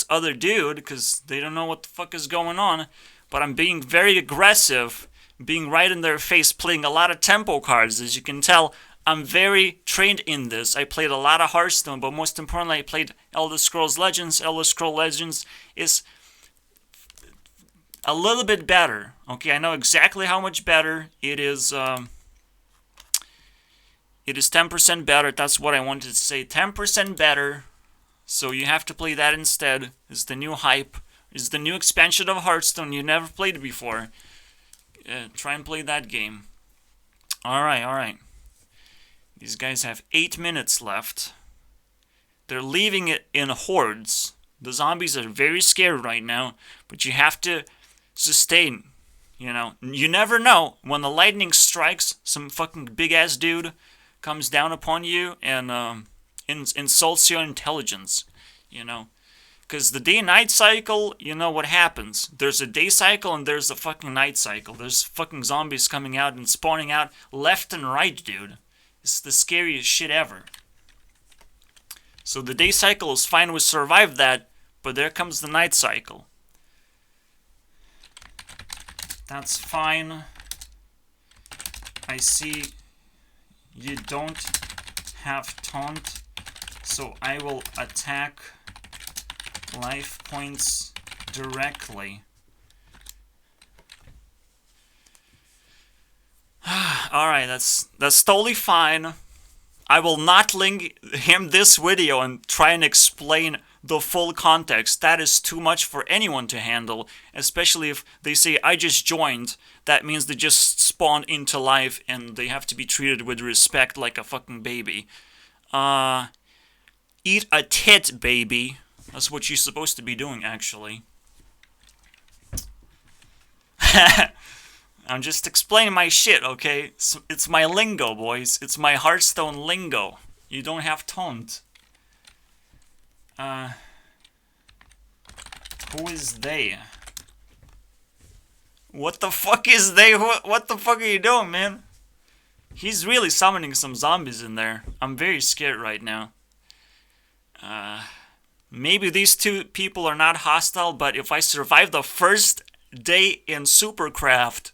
Speaker 1: other dude because they don't know what the fuck is going on. but I'm being very aggressive, being right in their face, playing a lot of tempo cards. As you can tell, I'm very trained in this. I played a lot of Hearthstone, but most importantly, I played Elder Scrolls Legends. Elder Scrolls Legends is a little bit better. Okay, I know exactly how much better it is. It is 10% better. That's what I wanted to say. 10% better. So you have to play that instead. It's the new hype. It's the new expansion of Hearthstone. You never played it before. Try and play that game. Alright. These guys have 8 minutes left. They're leaving it in hordes. The zombies are very scared right now. But you have to sustain. You know, you never know. When the lightning strikes, some fucking big-ass dude comes down upon you and insults your intelligence, you know. Because the day-night cycle, you know what happens. There's a day cycle and there's a fucking night cycle. There's fucking zombies coming out and spawning out left and right, dude. It's the scariest shit ever. So the day cycle is fine, we survived that, but there comes the night cycle. That's fine. I see you don't have taunt, so I will attack life points directly. Alright, that's totally fine. I will not link him this video and try and explain the full context. That is too much for anyone to handle, especially if they say, I just joined. That means they just spawned into life and they have to be treated with respect like a fucking baby. Eat a tit, baby. That's what you're supposed to be doing, actually. I'm just explaining my shit, okay? It's my lingo, boys. It's my Hearthstone lingo. You don't have taunt. Who is they? What the fuck is they? What the fuck are you doing, man? He's really summoning some zombies in there. I'm very scared right now. Maybe these two people are not hostile, but if I survive the first day in Supercraft,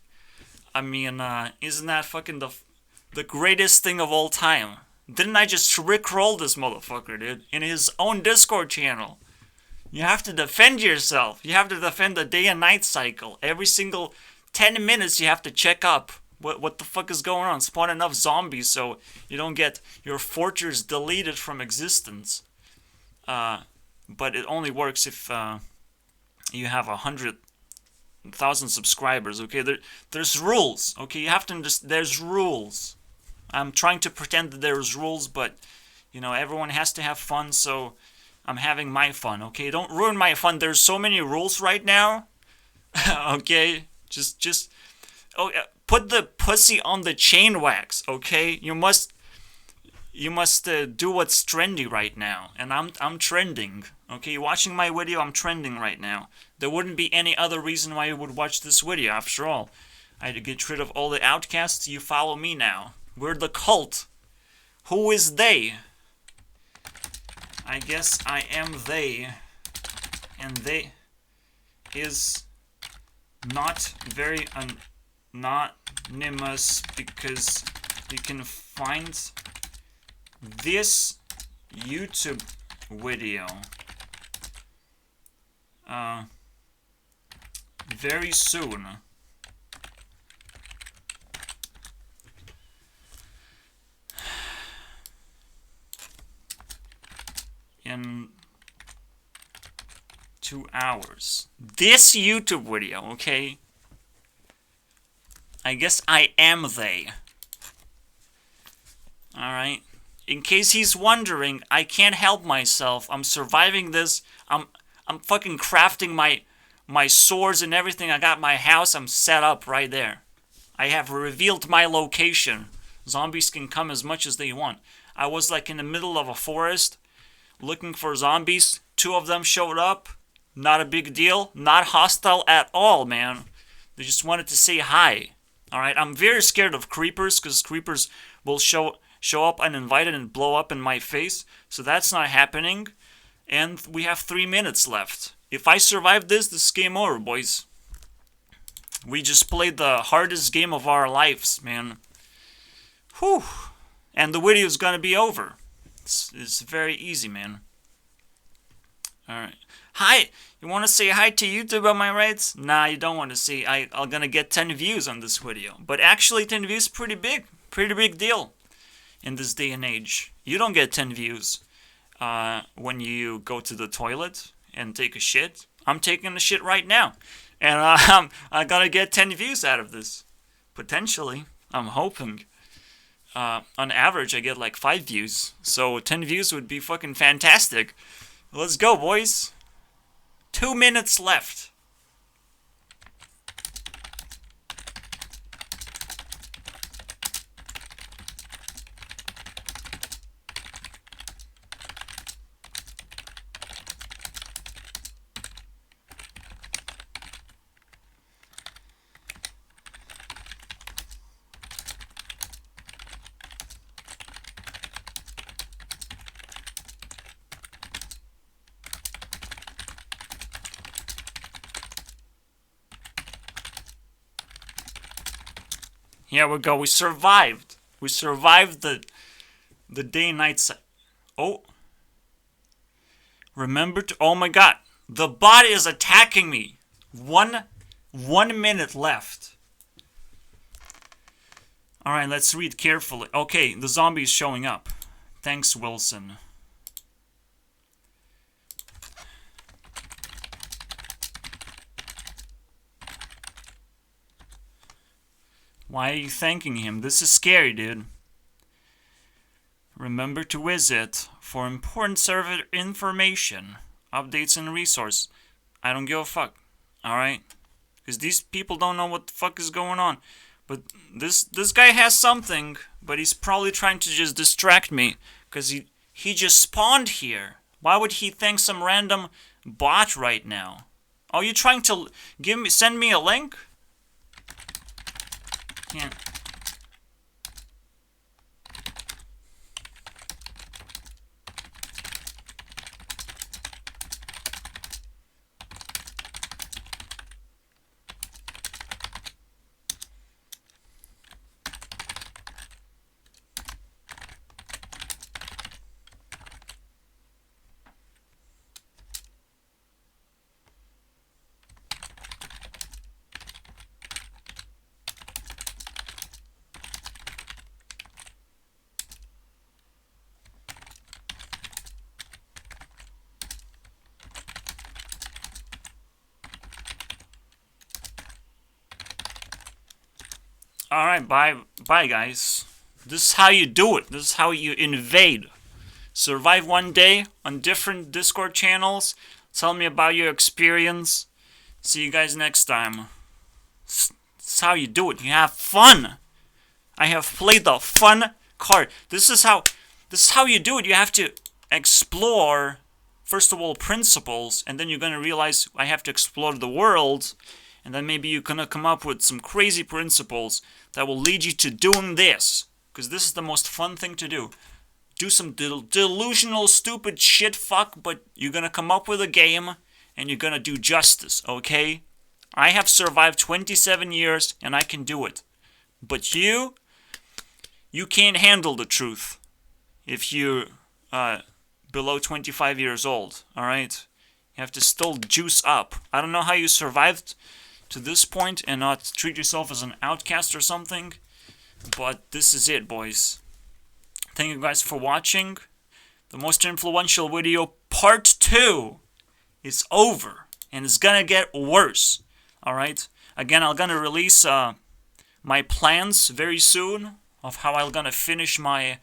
Speaker 1: I mean, isn't that fucking the greatest thing of all time? Didn't I just rickroll this motherfucker, dude? In his own Discord channel. You have to defend yourself. You have to defend the day and night cycle. Every single 10 minutes you have to check up. What the fuck is going on? Spawn enough zombies so you don't get your fortress deleted from existence. But it only works if you have 100,000 subscribers, okay? There's rules, okay? You have to understand, there's rules. I'm trying to pretend that there's rules, but, you know, everyone has to have fun, so I'm having my fun, okay? Don't ruin my fun. There's so many rules right now, okay? Just, oh, put the pussy on the chain wax, okay? You must do what's trendy right now, and I'm trending, okay? You're watching my video, I'm trending right now. There wouldn't be any other reason why you would watch this video, after all. I had to get rid of all the outcasts, you follow me now. We're the cult. Who is they? I guess I am they, and they is not very anonymous because you can find this YouTube video very soon. In 2 hours. This YouTube video, okay? I guess I am they. Alright. In case he's wondering, I can't help myself. I'm surviving this. I'm fucking crafting my swords and everything. I got my house. I'm set up right there. I have revealed my location. Zombies can come as much as they want. I was like in the middle of a forest looking for zombies. 2 of them showed up. Not a big deal. Not hostile at all, man. They just wanted to say hi. Alright, I'm very scared of creepers because creepers will show up uninvited and blow up in my face. So that's not happening. And we have 3 minutes left. If I survive this, this is game over, boys. We just played the hardest game of our lives, man. Whew. And the video's gonna be over. It's very easy, man. Alright. Hi! You wanna say hi to YouTube, am I right? Nah, you don't want to see. I'm gonna get 10 views on this video. But actually, 10 views pretty big. Pretty big deal in this day and age. You don't get 10 views when you go to the toilet and take a shit. I'm taking a shit right now. And I gotta get 10 views out of this. Potentially. I'm hoping. On average, I get like 5 views. So 10 views would be fucking fantastic. Let's go, boys. 2 minutes left. Here we go. We survived. We survived the day and night. Oh. Remember to. Oh my god. The bot is attacking me. 1 minute left. Alright, let's read carefully. Okay, the zombie is showing up. Thanks, Wilson. Why are you thanking him? This is scary, dude. Remember to visit for important server information, updates, and resources. I don't give a fuck. Alright? Because these people don't know what the fuck is going on. But this guy has something, but he's probably trying to just distract me. Because he just spawned here. Why would he thank some random bot right now? Are you trying to send me a link? Yeah. Alright, bye guys. This is how you do it. This is how you invade. Survive one day on different Discord channels. Tell me about your experience. See you guys next time. This is how you do it. You have fun. I have played the fun card. This is how you do it. You have to explore, first of all, principles, and then you're gonna realize I have to explore the world. And then maybe you're gonna come up with some crazy principles that will lead you to doing this. Because this is the most fun thing to do. Do some delusional, stupid shit fuck, but you're gonna come up with a game and you're gonna do justice, okay? I have survived 27 years and I can do it. But you can't handle the truth if you're below 25 years old, alright? You have to still juice up. I don't know how you survived to this point and not treat yourself as an outcast or something, but this is it, boys. Thank you guys for watching. The most influential video part 2 is over and it's gonna get worse. Alright? Again, I'm gonna release my plans very soon of how I'm gonna finish my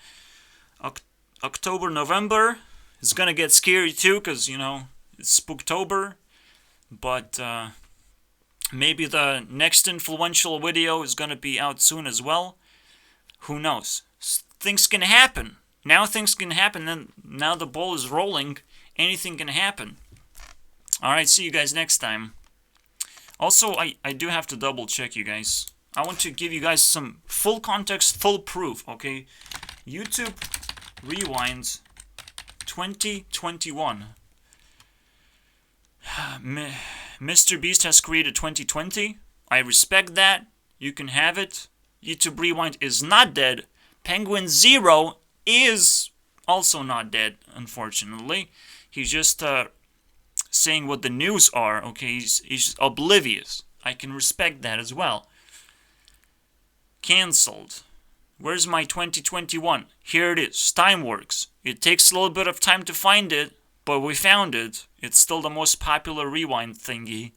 Speaker 1: October, November. It's gonna get scary too, because, you know, it's Spooktober. But maybe the next influential video is gonna be out soon as well. Who knows? Things can happen. Now things can happen, and now the ball is rolling. Anything can happen. Alright, see you guys next time. Also, I do have to double check you guys. I want to give you guys some full context, full proof, okay? YouTube Rewind 2021. Mr. Beast has created 2020. I respect that. You can have it. YouTube Rewind is not dead. Penguin Zero is also not dead, unfortunately. He's just saying what the news are, okay? He's oblivious. I can respect that as well. Cancelled. Where's my 2021? Here it is. Timeworks. It takes a little bit of time to find it, but we found it. It's still the most popular rewind thingy.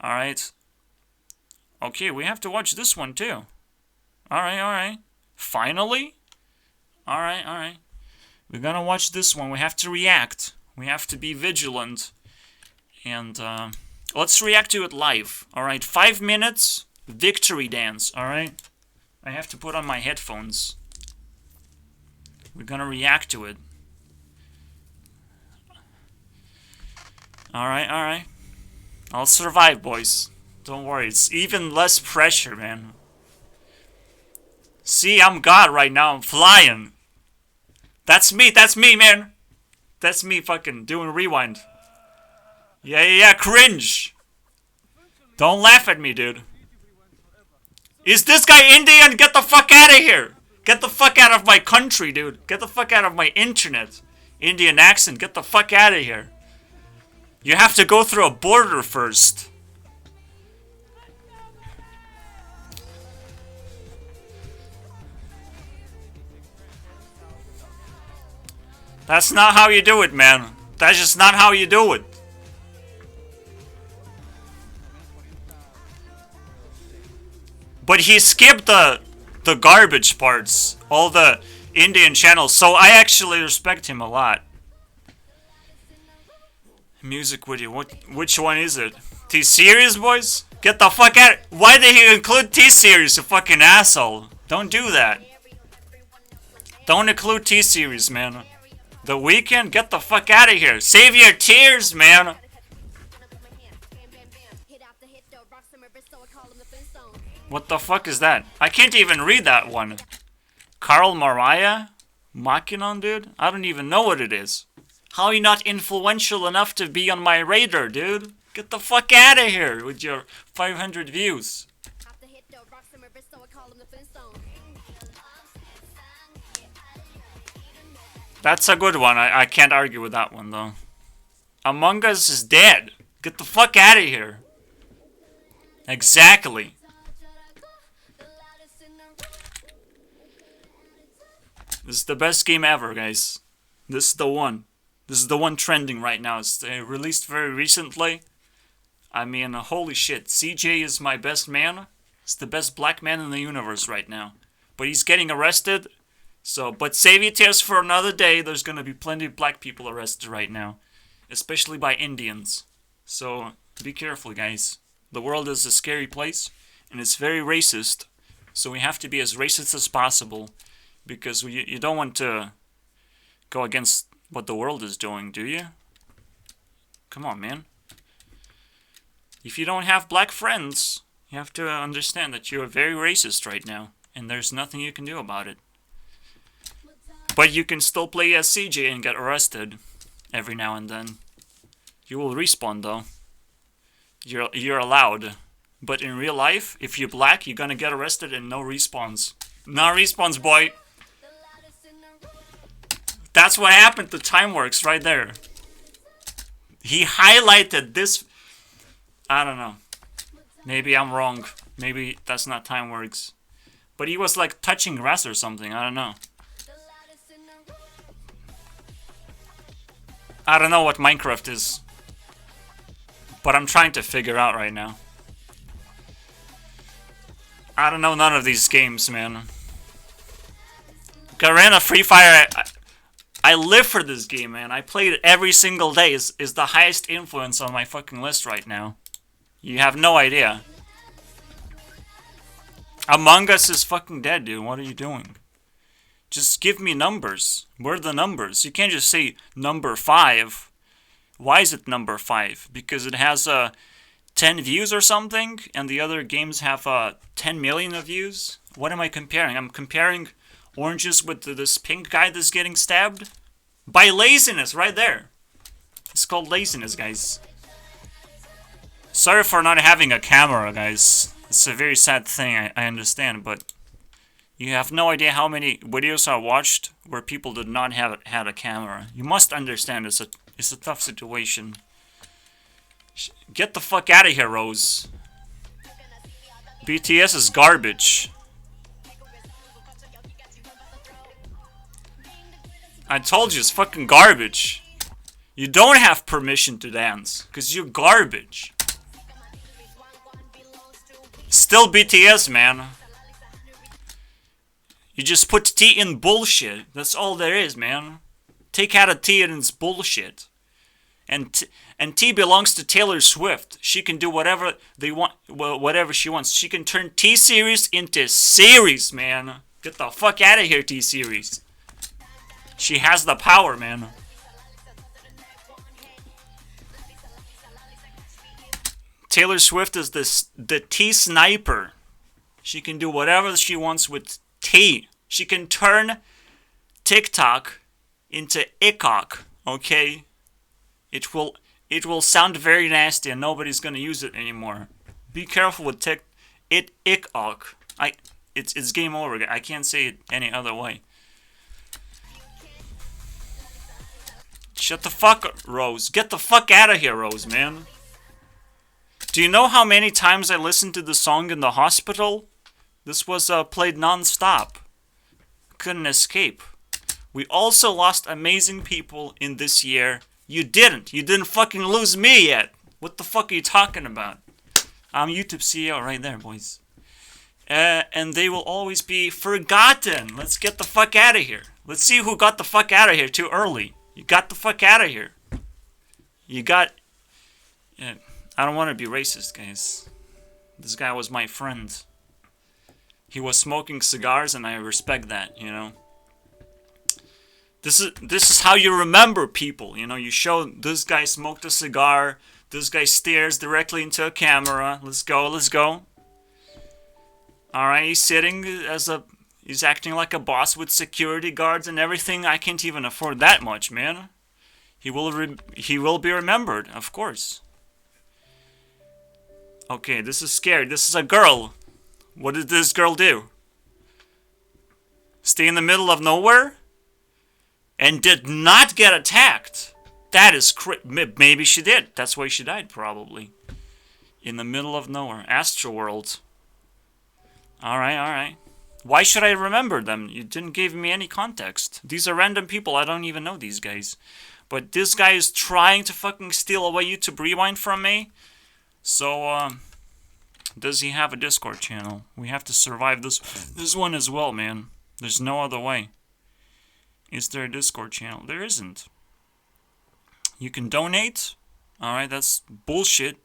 Speaker 1: Alright. Okay, we have to watch this one too. Alright. Finally? Alright. We're gonna watch this one. We have to react. We have to be vigilant. And, let's react to it live. Alright, 5 minutes. Victory dance, alright? I have to put on my headphones. We're gonna react to it. Alright. I'll survive, boys. Don't worry, it's even less pressure, man. See, I'm God right now, I'm flying. That's me, man. That's me fucking doing rewind. Yeah, cringe. Don't laugh at me, dude. Is this guy Indian? Get the fuck out of here. Get the fuck out of my country, dude. Get the fuck out of my internet. Indian accent, get the fuck out of here. You have to go through a border first. That's not how you do it, man. That's just not how you do it. But he skipped the garbage parts, all the Indian channels, so I actually respect him a lot. Music video, which one is it? T-Series, boys? Get the fuck out. Why did he include T-Series, you fucking asshole? Don't do that. Don't include T-Series, man. The Weekend? Get the fuck out of here. Save your tears, man. What the fuck is that? I can't even read that one. Carl Mariah? Makinon, dude? I don't even know what it is. How are you not influential enough to be on my radar, dude? Get the fuck out of here with your 500 views. That's a good one. I can't argue with that one, though. Among Us is dead. Get the fuck out of here. Exactly. This is the best game ever, guys. This is the one. This is the one trending right now. It's released very recently. I mean, holy shit. CJ is my best man. He's the best black man in the universe right now. But he's getting arrested. So, but save your tears for another day. There's gonna be plenty of black people arrested right now. Especially by Indians. So, be careful, guys. The world is a scary place. And it's very racist. So we have to be as racist as possible. Because you don't want to go against what the world is doing, do you? Come on, man. If you don't have black friends, you have to understand that you're very racist right now. And there's nothing you can do about it. But you can still play as CJ and get arrested every now and then. You will respawn, though. You're allowed. But in real life, if you're black, you're gonna get arrested and no respawns. No respawns, boy. That's what happened to Timeworks right there. He highlighted this. I don't know. Maybe I'm wrong. Maybe that's not Timeworks. But he was like touching grass or something. I don't know. I don't know what Minecraft is. But I'm trying to figure out right now. I don't know none of these games, man. Garena Free Fire, I live for this game, man. I play it every single day. Is the highest influence on my fucking list right now. You have no idea. Among Us is fucking dead, dude. What are you doing? Just give me numbers. Where are the numbers? You can't just say number 5. Why is it number 5? Because it has 10 views or something, and the other games have 10 million of views? What am I comparing? I'm comparing oranges with this pink guy that's getting stabbed? By laziness, right there. It's called laziness, guys. Sorry for not having a camera, guys. It's a very sad thing, I understand, but you have no idea how many videos I watched where people did not have had a camera. You must understand it's a tough situation. Get the fuck out of here, Rose. BTS is garbage. I told you it's fucking garbage. You don't have permission to dance, because you're garbage. Still BTS, man. You just put T in bullshit. That's all there is, man. Take out a T and it's bullshit. And T belongs to Taylor Swift. She can do whatever they want, whatever she wants. She can turn T-Series into series, man. Get the fuck out of here, T-Series. She has the power, man. Taylor Swift is the T sniper. She can do whatever she wants with T. She can turn TikTok into ICOC, okay? It will sound very nasty and nobody's gonna use it anymore. Be careful with ICOC. It's game over. I can't say it any other way. Shut the fuck up, Rose. Get the fuck out of here, Rose, man. Do you know how many times I listened to the song in the hospital? This was played non-stop. Couldn't escape. We also lost amazing people in this year. You didn't. You didn't fucking lose me yet. What the fuck are you talking about? I'm YouTube CEO right there, boys. And they will always be forgotten. Let's get the fuck out of here. Let's see who got the fuck out of here too early. You got the fuck out of here. You got... I don't want to be racist, guys. This guy was my friend. He was smoking cigars, and I respect that, you know. This is how you remember people, you know. You show this guy smoked a cigar. This guy stares directly into a camera. Let's go, let's go. Alright, he's sitting he's acting like a boss with security guards and everything. I can't even afford that much, man. He will be remembered, of course. Okay, this is scary. This is a girl. What did this girl do? Stay in the middle of nowhere? And did not get attacked. That is maybe she did. That's why she died, probably. In the middle of nowhere. Astroworld. Alright, alright. Why should I remember them? You didn't give me any context. These are random people. I don't even know these guys. But this guy is trying to fucking steal away YouTube Rewind from me. So, does he have a Discord channel? We have to survive this one as well, man. There's no other way. Is there a Discord channel? There isn't. You can donate. Alright, that's bullshit.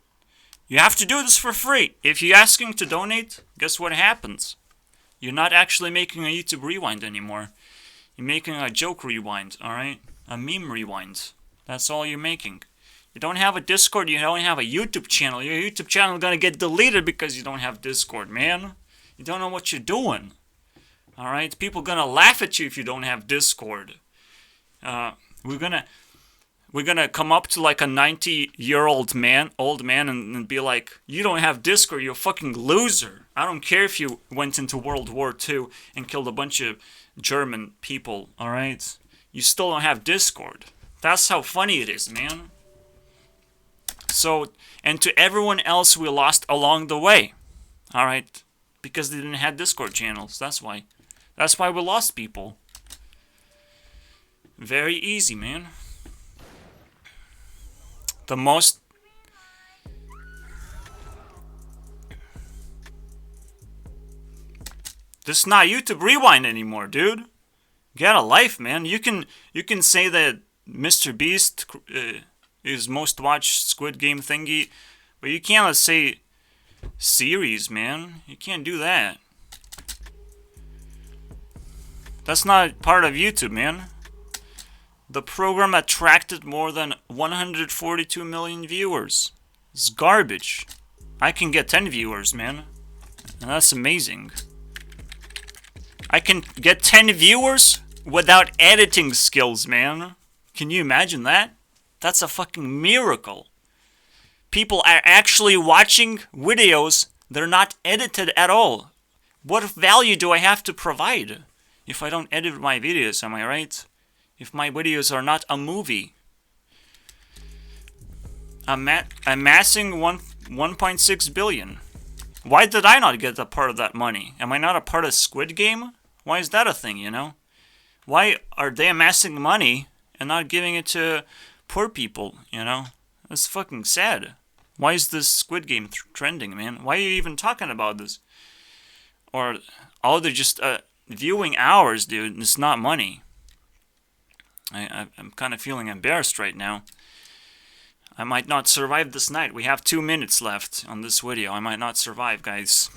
Speaker 1: You have to do this for free. If you're asking to donate, guess what happens? You're not actually making a YouTube Rewind anymore. You're making a joke rewind, alright? A meme rewind. That's all you're making. You don't have a Discord, you don't have a YouTube channel. Your YouTube channel is gonna get deleted because you don't have Discord, man. You don't know what you're doing. Alright? People gonna laugh at you if you don't have Discord. We're gonna come up to like a 90-year-old man, and be like, you don't have Discord, you're a fucking loser. I don't care if you went into World War II and killed a bunch of German people, alright? You still don't have Discord. That's how funny it is, man. So, and to everyone else we lost along the way, alright? Because they didn't have Discord channels, that's why. That's why we lost people. Very easy, man. The most... This is not YouTube Rewind anymore, dude. Get a life, man. You can say that Mr. Beast is most watched Squid Game thingy, but you can't say series, man. You can't do that. That's not part of YouTube, man. The program attracted more than 142 million viewers. It's garbage. I can get 10 viewers, man. And that's amazing. I can get 10 viewers without editing skills, man. Can you imagine that? That's a fucking miracle. people are actually watching videos. They're not edited at all. What value do I have to provide if I don't edit my videos, am I right? If my videos are not a movie. Amassing 1.6 billion. Why did I not get a part of that money? Am I not a part of Squid Game? Why is that a thing, you know? Why are they amassing money and not giving it to poor people, you know? That's fucking sad. Why is this Squid Game trending, man? Why are you even talking about this? Or, oh, they're just viewing hours, dude. It's not money. I'm kind of feeling embarrassed right now. I might not survive this night. We have 2 minutes left on this video. I might not survive, guys.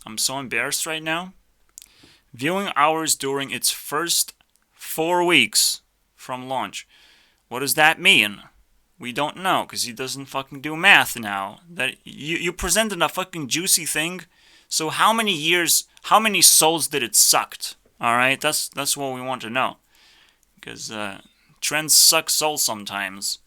Speaker 1: I'm so embarrassed right now. Viewing hours during its first 4 weeks from launch. What does that mean? We don't know, because he doesn't fucking do math now. That you presented a fucking juicy thing. So how many years, how many souls did it sucked? Alright, that's what we want to know. Because trends suck souls sometimes.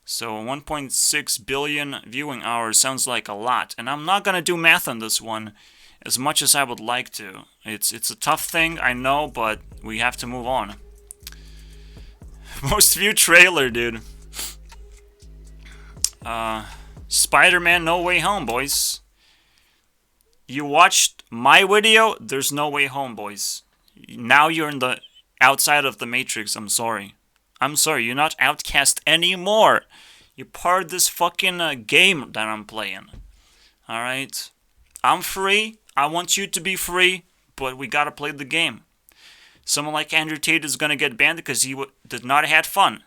Speaker 1: So 1.6 billion viewing hours sounds like a lot. And I'm not going to do math on this one as much as I would like to. It's a tough thing, I know, but we have to move on. Most viewed trailer, dude. Spider-Man No Way Home, boys. You watched my video, there's no way home, boys. Now you're in the outside of the Matrix, I'm sorry. I'm sorry, you're not outcast anymore. You're part of this fucking game that I'm playing. Alright? I'm free. I want you to be free. But we gotta play the game. Someone like Andrew Tate is gonna get banned because he did not have fun.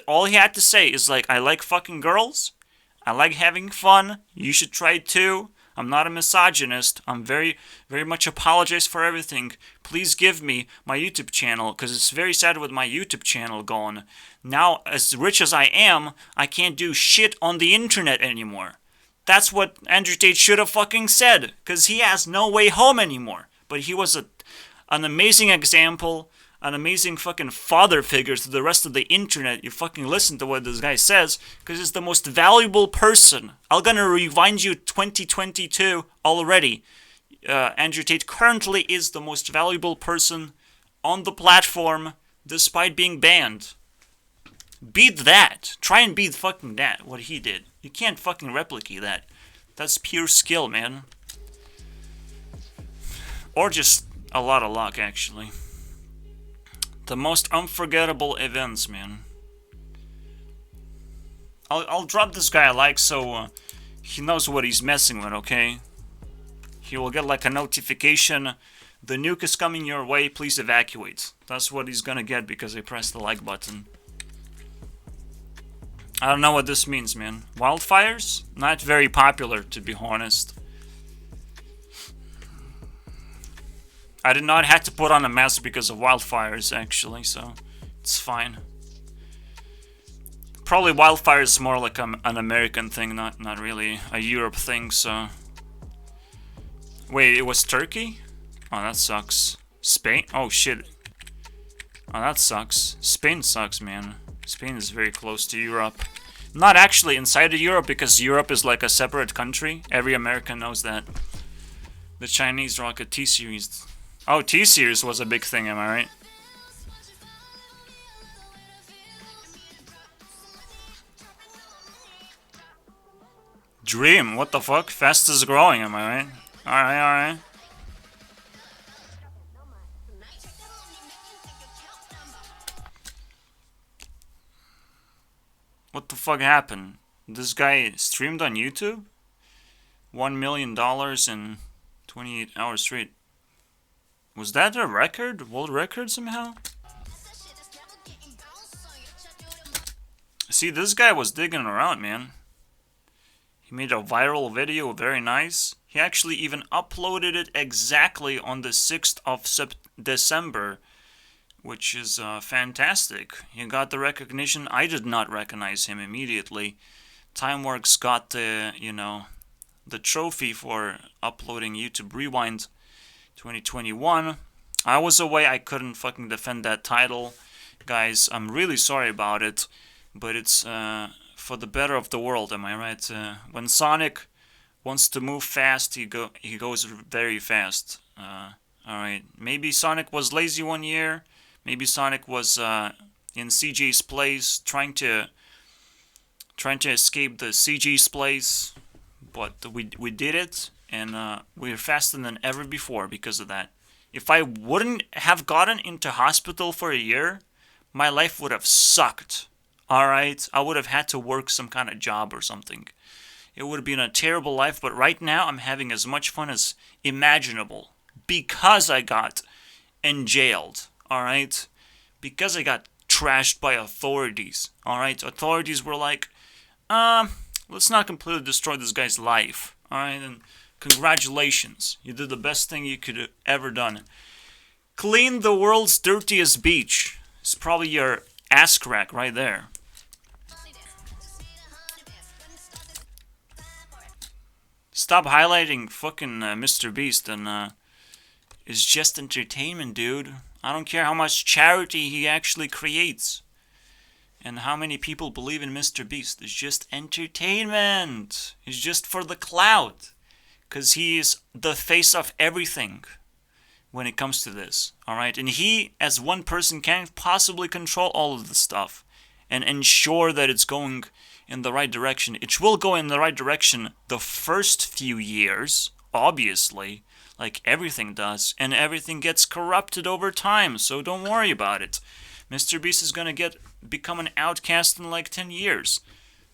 Speaker 1: All he had to say is like, I like fucking girls. I like having fun. You should try it too. I'm not a misogynist. I'm very, very much apologize for everything. Please give me my YouTube channel, because it's very sad with my YouTube channel gone. Now, as rich as I am, I can't do shit on the internet anymore. That's what Andrew Tate should have fucking said, because he has no way home anymore. But he was an amazing example, an amazing fucking father figure to the rest of the internet. You fucking listen to what this guy says, because he's the most valuable person. I'm gonna rewind you 2022 already. Andrew Tate currently is the most valuable person on the platform, despite being banned. Beat that. Try and beat fucking that, what he did. You can't fucking replicate that. That's pure skill, man. Or just a lot of luck, actually. The most unforgettable events, man. I'll drop this guy a like so he knows what he's messing with, okay? He will get like a notification. The nuke is coming your way, please evacuate. That's what he's gonna get because I pressed the like button. I don't know what this means, man. Wildfires? Not very popular, to be honest. I did not have to put on a mask because of wildfires, actually, so it's fine. Probably wildfire is more like an American thing, not really a Europe thing, so... Wait, it was Turkey? Oh, that sucks. Spain? Oh, shit. Oh, that sucks. Spain sucks, man. Spain is very close to Europe. Not actually inside of Europe, because Europe is like a separate country. Every American knows that. The Chinese rocket T-Series. Oh, T-Series was a big thing, am I right? Dream, what the fuck? Fastest growing, am I right? Alright, alright. What the fuck happened? This guy streamed on YouTube? $1 million in 28 hours straight. Was that a record? World record somehow? See, this guy was digging around, man. He made a viral video, very nice. He actually even uploaded it exactly on the 6th of December, which is fantastic. He got the recognition. I did not recognize him immediately. Timeworks got the, you know, the trophy for uploading YouTube Rewind 2021. I was away, I couldn't fucking defend that title. Guys, I'm really sorry about it, but it's for the better of the world, am I right? When Sonic wants to move fast, he goes very fast. All right, maybe Sonic was lazy one year. Maybe Sonic was in CG's place, trying to escape the CG's place, but we did it, and we're faster than ever before because of that. If I wouldn't have gotten into hospital for a year, my life would have sucked. All right, I would have had to work some kind of job or something. It would have been a terrible life, but right now I'm having as much fun as imaginable because I got enjailed, all right? Because I got trashed by authorities, all right? Authorities were like, let's not completely destroy this guy's life, all right? And congratulations, you did the best thing you could have ever done. Clean the world's dirtiest beach. It's probably your ass crack right there. Stop highlighting fucking Mr. Beast and it's just entertainment, dude. I don't care how much charity he actually creates and how many people believe in Mr. Beast. It's just entertainment. It's just for the clout. Because he is the face of everything when it comes to this. Alright? And he, as one person, can't possibly control all of this stuff and ensure that it's going in the right direction. It will go in the right direction the first few years, obviously, like everything does, and everything gets corrupted over time, so don't worry about it. Mr. Beast is gonna become an outcast in like 10 years.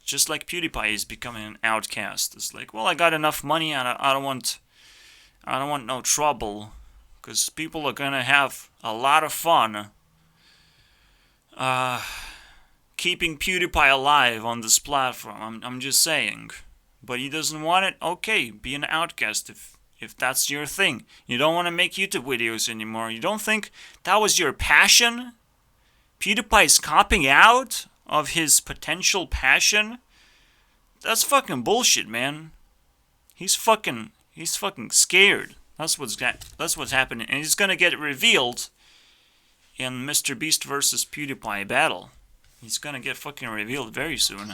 Speaker 1: Just like PewDiePie is becoming an outcast. It's like, well, I got enough money and I don't want no trouble, because people are gonna have a lot of fun keeping PewDiePie alive on this platform. I'm just saying. But he doesn't want it? Okay, be an outcast if that's your thing. You don't want to make YouTube videos anymore. You don't think that was your passion? PewDiePie's copping out of his potential passion? That's fucking bullshit, man. He's fucking scared. That's what's happening. And he's gonna get revealed in Mr. Beast versus PewDiePie battle. He's gonna get fucking revealed very soon.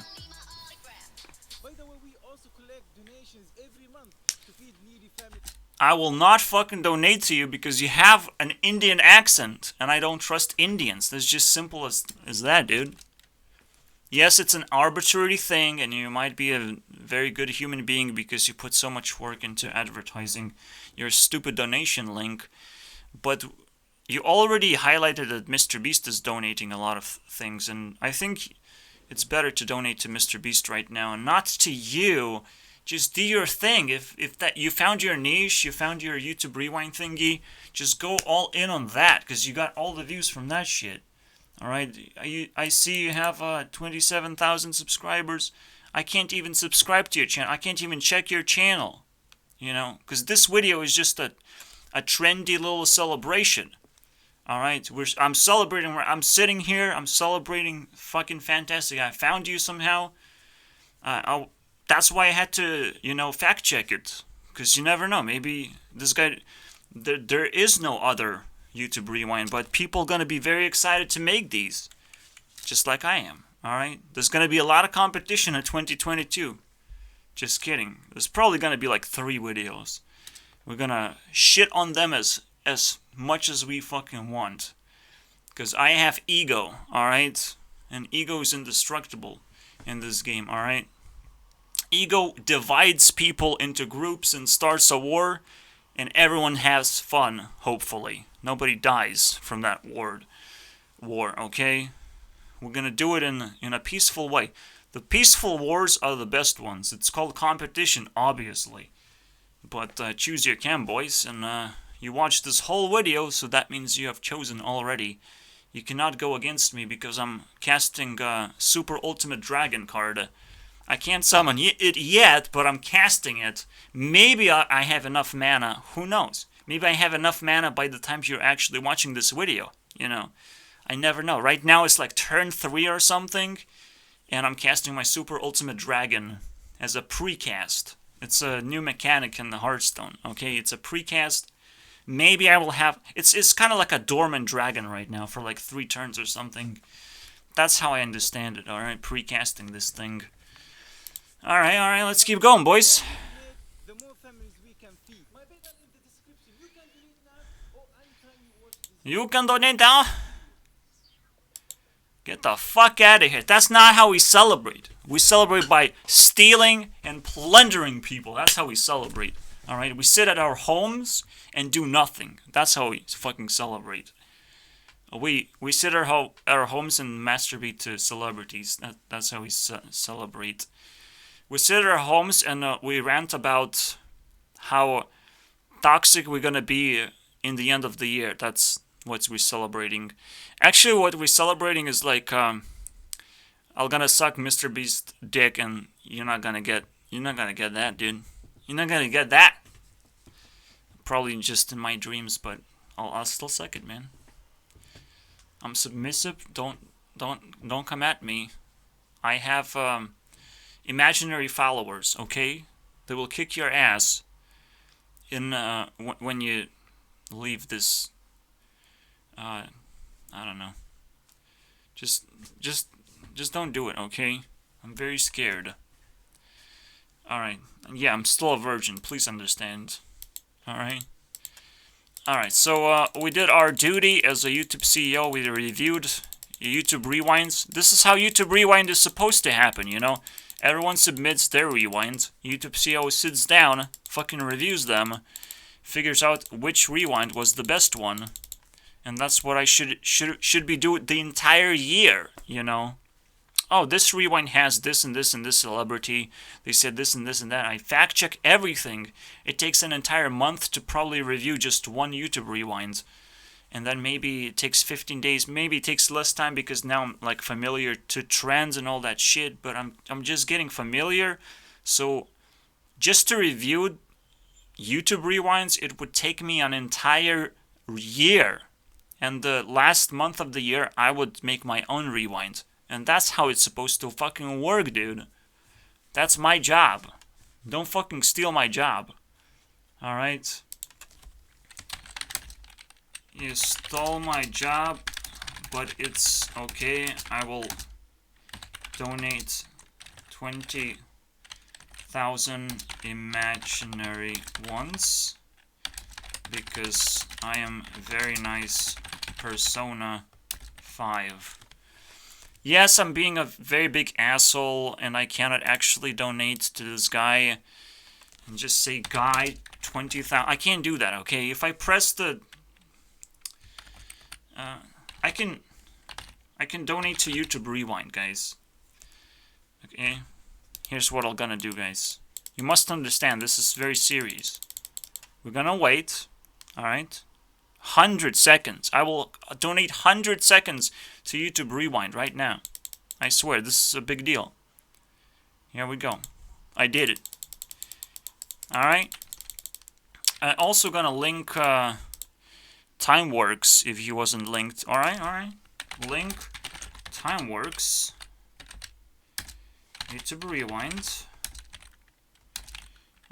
Speaker 2: By the way, we also collect donations every month to feed needy families.
Speaker 1: I will not fucking donate to you because you have an Indian accent, and I don't trust Indians. That's just simple as that, dude. Yes, it's an arbitrary thing, and you might be a very good human being because you put so much work into advertising your stupid donation link, but you already highlighted that Mr. Beast is donating a lot of things, and I think it's better to donate to Mr. Beast right now and not to you. Just do your thing. If that you found your niche, you found your YouTube rewind thingy, just go all in on that because you got all the views from that shit. All right, I see you have 27,000 subscribers. I can't even subscribe to your channel. I can't even check your channel, you know, because this video is just a trendy little celebration. All right, I'm celebrating. I'm sitting here. I'm celebrating. Fucking fantastic. I found you somehow. That's why I had to, fact check it, because you never know. Maybe this guy. There is no other YouTube Rewind, but people gonna be very excited to make these, just like I am. All right, there's gonna be a lot of competition in 2022. Just kidding. There's probably gonna be like 3 videos. We're gonna shit on them as much as we fucking want, because I have ego, alright? And ego is indestructible in this game, alright? Ego divides people into groups and starts a war, and everyone has fun, hopefully. Nobody dies from that war, okay? We're gonna do it in a peaceful way. The peaceful wars are the best ones. It's called competition, obviously. But choose your cam, boys, and you watched this whole video, so that means you have chosen already. You cannot go against me because I'm casting Super Ultimate Dragon card. I can't summon it yet, but I'm casting it. Maybe I have enough mana. Who knows? Maybe I have enough mana by the time you're actually watching this video. I never know. Right now it's like turn 3 or something, and I'm casting my Super Ultimate Dragon as a precast. It's a new mechanic in the Hearthstone. Okay, it's a precast. Maybe I will have... It's kind of like a dormant dragon right now for like 3 turns or something. that's how I understand it. All right, precasting this thing. All right, let's keep going, boys.
Speaker 2: Donate, the more families we can feed. My PayPal in the description. You can donate now or anytime you watch this.
Speaker 1: You can donate now. Get the fuck out of here. That's not how we celebrate. We celebrate by stealing and plundering people. That's how we celebrate. All right, we sit at our homes and do nothing. That's how we fucking celebrate. We sit at our homes and masturbate to celebrities. That's how we celebrate. We sit at our homes and we rant about how toxic we're gonna be in the end of the year. That's what we're celebrating. Actually, what we're celebrating is like, I'm gonna suck Mr. Beast's dick, and you're not gonna get that, dude. You're not gonna get that. Probably just in my dreams, but I'll still suck it, man. I'm submissive. Don't come at me. I have imaginary followers. Okay, they will kick your ass in when you leave this. I don't know. Just don't do it. Okay, I'm very scared. All right. Yeah, I'm still a virgin. Please understand. All right. Alright, so we did our duty as a YouTube CEO. We reviewed YouTube Rewinds. This is how YouTube Rewind is supposed to happen, you know? Everyone submits their rewind. YouTube CEO sits down, fucking reviews them, figures out which rewind was the best one. And that's what I should be doing the entire year, you know? Oh, this rewind has this and this and this celebrity. They said this and this and that. I fact check everything. It takes an entire month to probably review just one YouTube rewind. And then maybe it takes 15 days. Maybe it takes less time because now I'm like familiar to trends and all that shit. But I'm just getting familiar. So just to review YouTube rewinds, it would take me an entire year. And the last month of the year, I would make my own rewind. And that's how it's supposed to fucking work, dude. That's my job. Don't fucking steal my job. Alright? You stole my job, but it's okay. I will donate 20,000 imaginary ones. Because I am very nice. Persona 5. Yes, I'm being a very big asshole, and I cannot actually donate to this guy and just say, guy, 20,000. I can't do that, okay? If I press the... I can donate to YouTube Rewind, guys. Okay? Here's what I'm gonna do, guys. You must understand, this is very serious. We're gonna wait, alright? 100 seconds. I will donate 100 seconds to YouTube Rewind right now. I swear, this is a big deal. Here we go. I did it. Alright. I'm also gonna link Timeworks if he wasn't linked. Alright. Link Timeworks. YouTube Rewind.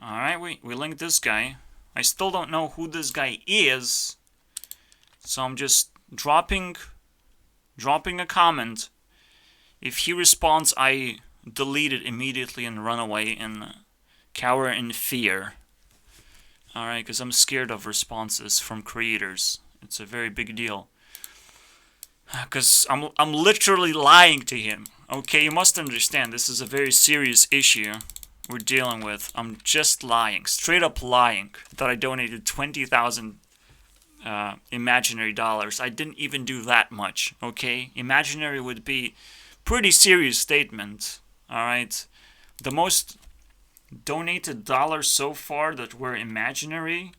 Speaker 1: Alright, we linked this guy. I still don't know who this guy is. So I'm just dropping a comment. If he responds, I delete it immediately and run away and cower in fear. Alright, because I'm scared of responses from creators. It's a very big deal. Because I'm literally lying to him. Okay, you must understand, this is a very serious issue we're dealing with. I'm just lying, straight up lying, that I donated 20,000 imaginary dollars. I didn't even do that much, okay? Imaginary would be pretty serious statement, alright? The most donated dollars so far that were imaginary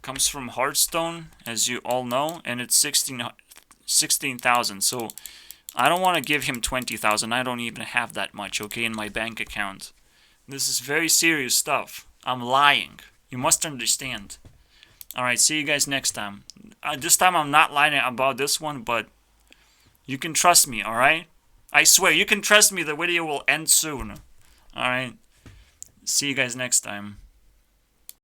Speaker 1: comes from Hearthstone, as you all know, and it's 16,000. So I don't want to give him 20,000. I don't even have that much, okay, in my bank account. This is very serious stuff. I'm lying. You must understand. Alright, see you guys next time. This time I'm not lying about this one, but you can trust me, alright? I swear, you can trust me, the video will end soon. Alright, see you guys next time.